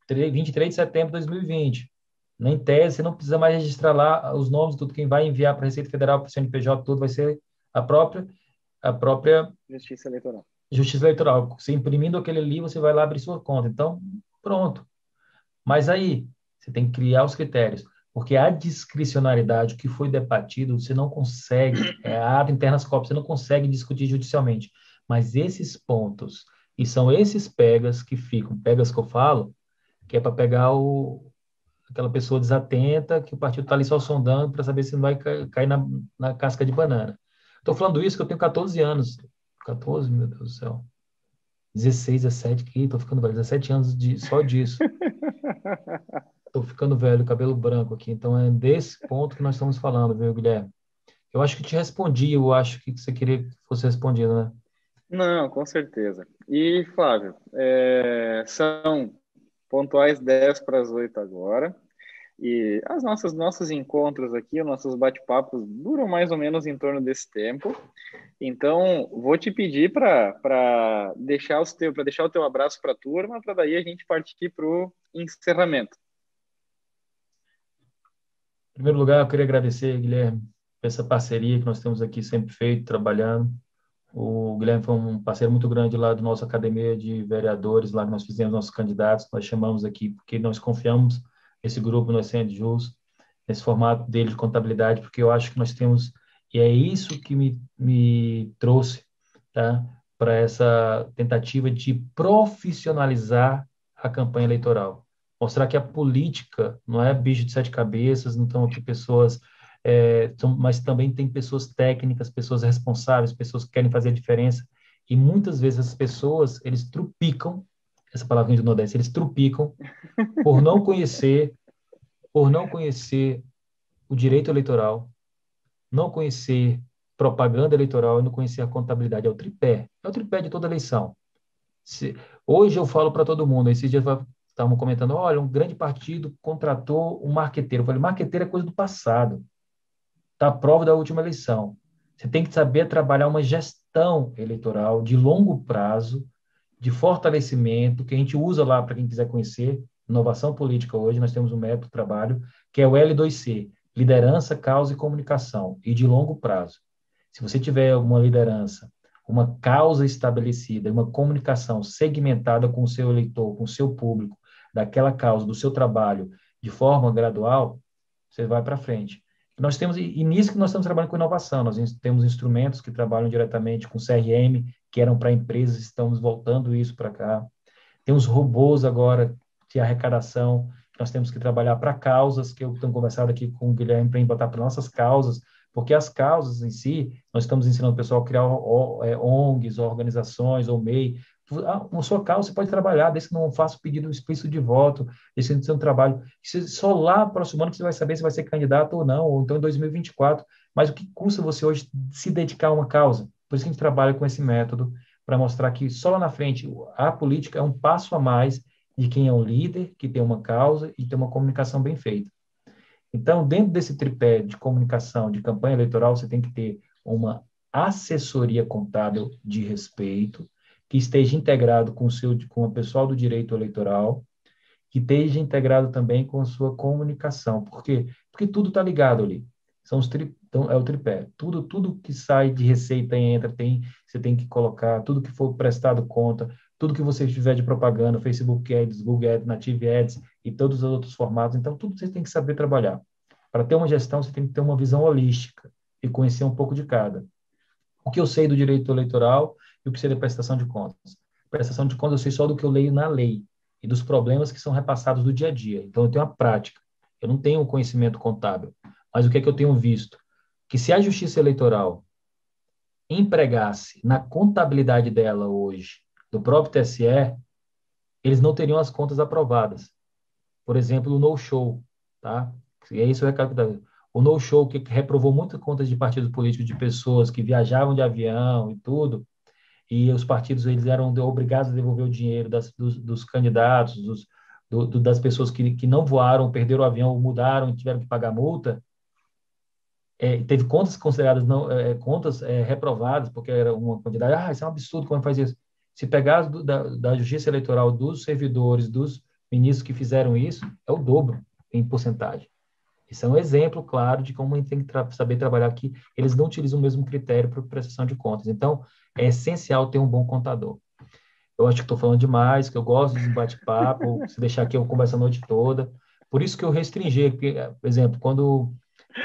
23 de setembro de 2020. Nem tese, você não precisa mais registrar lá os nomes, tudo quem vai enviar para a Receita Federal, para o CNPJ, tudo vai ser a própria Justiça Eleitoral. Justiça Eleitoral. Você imprimindo aquele ali, você vai lá abrir sua conta. Então, pronto. Mas aí, você tem que criar os critérios, porque a discricionariedade, o que foi debatido, você não consegue, a ata internas corpus, você não consegue discutir judicialmente. Mas esses pontos, e são esses pegas que ficam, pegas que eu falo, que é para pegar aquela pessoa desatenta, que o partido está ali só sondando para saber se não vai cair na casca de banana. Estou falando isso que eu tenho 14 anos. 14, meu Deus do céu. 16, 17, que estou ficando velho. 17 anos só disso. Estou ficando velho, cabelo branco aqui. Então é desse ponto que nós estamos falando, viu, Guilherme? Eu acho que te respondi, eu acho que você queria que fosse respondido, né? Não, com certeza. E, Flávio, são pontuais 10 para as 8 agora. E nossos encontros aqui, os nossos bate-papos duram mais ou menos em torno desse tempo. Então, vou te pedir para deixar o teu abraço para a turma, para daí a gente partir para o encerramento. Em primeiro lugar, eu queria agradecer, Guilherme, por essa parceria que nós temos aqui sempre feito, trabalhando. O Guilherme foi um parceiro muito grande lá da nossa academia de vereadores, lá que nós fizemos nossos candidatos, nós chamamos aqui porque nós confiamos nesse grupo, nós sendo jus, nesse formato dele de contabilidade, porque eu acho que nós temos, e é isso que me trouxe, tá, para essa tentativa de profissionalizar a campanha eleitoral. Mostrar que a política não é bicho de sete cabeças, não estão aqui pessoas mas também tem pessoas técnicas, pessoas responsáveis, pessoas que querem fazer a diferença. E muitas vezes as pessoas, eles trupicam, essa palavrinha do Nordeste, eles trupicam por não conhecer o direito eleitoral, não conhecer propaganda eleitoral e não conhecer a contabilidade. É o tripé de toda eleição. Hoje eu falo para todo mundo, esses dias estavam comentando, olha, um grande partido contratou um marqueteiro. Eu falei, marqueteiro é coisa do passado. Está à prova da última eleição. Você tem que saber trabalhar uma gestão eleitoral de longo prazo, de fortalecimento, que a gente usa lá para quem quiser conhecer, inovação política hoje, nós temos um método de trabalho, que é o L2C, liderança, causa e comunicação, e de longo prazo. Se você tiver uma liderança, uma causa estabelecida, uma comunicação segmentada com o seu eleitor, com o seu público, daquela causa, do seu trabalho, de forma gradual, você vai para frente. Nós temos, e nisso que nós estamos trabalhando com inovação, nós temos instrumentos que trabalham diretamente com CRM, que eram para empresas, estamos voltando isso para cá. Tem os robôs agora de arrecadação, nós temos que trabalhar para causas, que eu tenho conversado aqui com o Guilherme para botar para nossas causas, porque as causas em si, nós estamos ensinando o pessoal a criar ONGs, organizações, ou MEI. A sua causa você pode trabalhar, desde que não faça o pedido explícito de voto, desde que não seja um trabalho. Só lá, próximo ano, que você vai saber se vai ser candidato ou não, ou então em 2024. Mas o que custa você hoje se dedicar a uma causa? Por isso que a gente trabalha com esse método, para mostrar que só lá na frente a política é um passo a mais de quem é um líder, que tem uma causa e tem uma comunicação bem feita. Então, dentro desse tripé de comunicação, de campanha eleitoral, você tem que ter uma assessoria contábil de respeito, que esteja integrado com o pessoal do direito eleitoral, que esteja integrado também com a sua comunicação. Por quê? Porque tudo está ligado ali. Então, é o tripé. Tudo que sai de receita e entra, você tem que colocar, tudo que for prestado conta, tudo que você tiver de propaganda, Facebook Ads, Google Ads, Native Ads e todos os outros formatos. Então, tudo você tem que saber trabalhar. Para ter uma gestão, você tem que ter uma visão holística e conhecer um pouco de cada. O que eu sei do direito eleitoral e o que sei da prestação de contas. Prestação de contas eu sei só do que eu leio na lei e dos problemas que são repassados do dia a dia. Então, eu tenho a prática. Eu não tenho um conhecimento contábil. Mas o que é que eu tenho visto? Que se a justiça eleitoral empregasse na contabilidade dela hoje, do próprio TSE, eles não teriam as contas aprovadas. Por exemplo, o no-show, tá? E é isso o recado da... O no-show, que reprovou muitas contas de partidos políticos de pessoas que viajavam de avião e tudo, e os partidos eles eram obrigados a devolver o dinheiro dos candidatos, das pessoas que não voaram, perderam o avião, mudaram e tiveram que pagar multa. Teve contas consideradas não contas reprovadas porque era uma quantidade. Isso é um absurdo, como faz isso? Se pegar da Justiça Eleitoral dos servidores, dos ministros que fizeram isso, é o dobro em porcentagem. Isso é um exemplo claro de como a gente tem que saber trabalhar aqui. Eles não utilizam o mesmo critério para prestação de contas. Então, é essencial ter um bom contador. Eu acho que estou falando demais, que eu gosto de bate-papo, se deixar aqui eu converso a noite toda. Por isso que eu restringi, porque, por exemplo, quando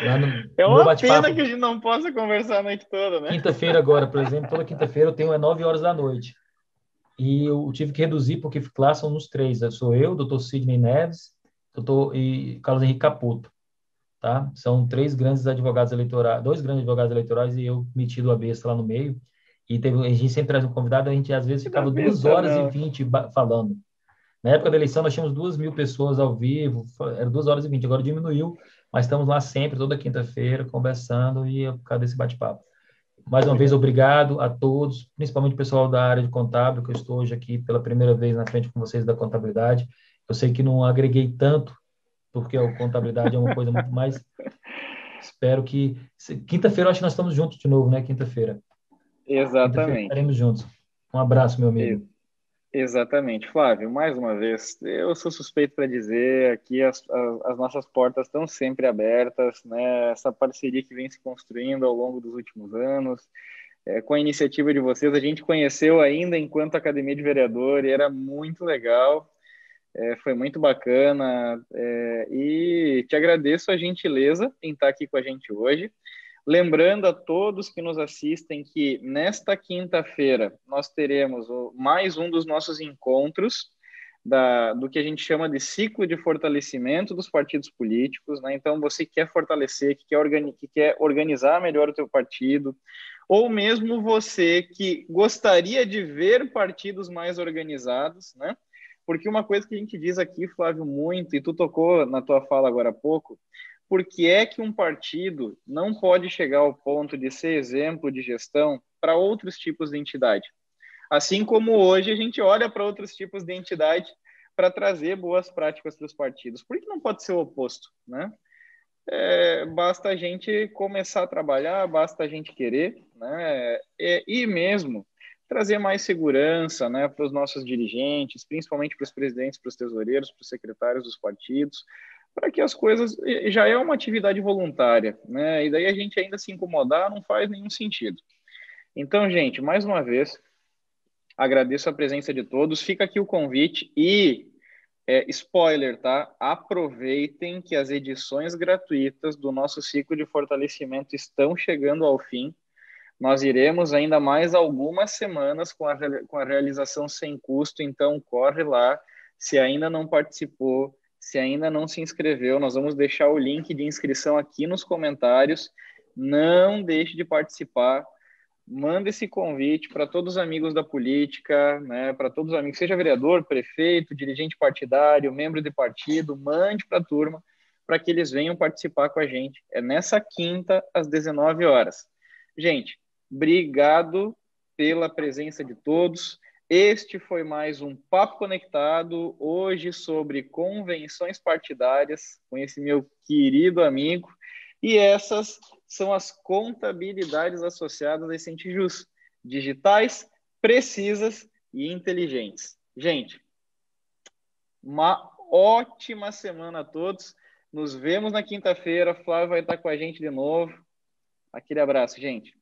lá É no meu uma pena que bate-papo, a gente não possa conversar a noite toda, né? quinta-feira agora, por exemplo, toda quinta-feira eu tenho 9 horas da noite. E eu tive que reduzir porque lá são nos três. Sou eu, doutor Sidney Neves, e Carlos Henrique Caputo, tá? São três grandes advogados eleitorais, dois grandes advogados eleitorais e eu metido a besta lá no meio. E a gente sempre traz um convidado, a gente às vezes Que da ficava 2 besta, horas e não. 20 falando. Na época da eleição nós tínhamos 2.000 pessoas ao vivo, era 2 horas e 20, agora diminuiu, mas estamos lá sempre, toda quinta-feira, conversando e por causa desse bate-papo. Mais uma vez, Obrigado. obrigado a todos, principalmente o pessoal da área de contábil, que eu estou hoje aqui pela primeira vez na frente com vocês da contabilidade. Eu sei que não agreguei tanto, porque a contabilidade é uma coisa muito mais. Espero que. Quinta-feira, eu acho que nós estamos juntos de novo, né? Quinta-feira. Quinta-feira Exatamente. estaremos juntos. Um abraço, meu amigo. Exatamente, Flávio. Mais uma vez, eu sou suspeito para dizer aqui as nossas portas estão sempre abertas, né? Essa parceria que vem se construindo ao longo dos últimos anos, com a iniciativa de vocês, a gente conheceu ainda enquanto Academia de Vereador e era muito legal, foi muito bacana, e te agradeço a gentileza em estar aqui com a gente hoje. Lembrando a todos que nos assistem que nesta quinta-feira nós teremos mais um dos nossos encontros do que a gente chama de ciclo de fortalecimento dos partidos políticos, né? Então, você quer fortalecer, que quer organizar melhor o teu partido, ou mesmo você que gostaria de ver partidos mais organizados, né? Porque uma coisa que a gente diz aqui, Flávio, muito, e tu tocou na tua fala agora há pouco, por que é que um partido não pode chegar ao ponto de ser exemplo de gestão para outros tipos de entidade? Assim como hoje a gente olha para outros tipos de entidade para trazer boas práticas para os partidos. Por que não pode ser o oposto, né? Basta a gente começar a trabalhar, basta a gente querer, né? E mesmo trazer mais segurança, né, para os nossos dirigentes, principalmente para os presidentes, para os tesoureiros, para os secretários dos partidos, para que as coisas já é uma atividade voluntária, né? E daí a gente ainda se incomodar não faz nenhum sentido. Então, gente, mais uma vez, agradeço a presença de todos. Fica aqui o convite e spoiler, tá? Aproveitem que as edições gratuitas do nosso ciclo de fortalecimento estão chegando ao fim. Nós iremos ainda mais algumas semanas com a realização sem custo, então corre lá. Se ainda não participou, se ainda não se inscreveu, nós vamos deixar o link de inscrição aqui nos comentários. Não deixe de participar. Manda esse convite para todos os amigos da política, né? Para todos os amigos, seja vereador, prefeito, dirigente partidário, membro de partido, mande para a turma para que eles venham participar com a gente. É nessa quinta, às 19 horas. Gente, obrigado pela presença de todos. Este foi mais um Papo Conectado, hoje sobre convenções partidárias, com esse meu querido amigo. E essas são as contabilidades associadas a Sentinjus, digitais, precisas e inteligentes. Gente, uma ótima semana a todos. Nos vemos na quinta-feira. Flávio vai estar com a gente de novo. Aquele abraço, gente.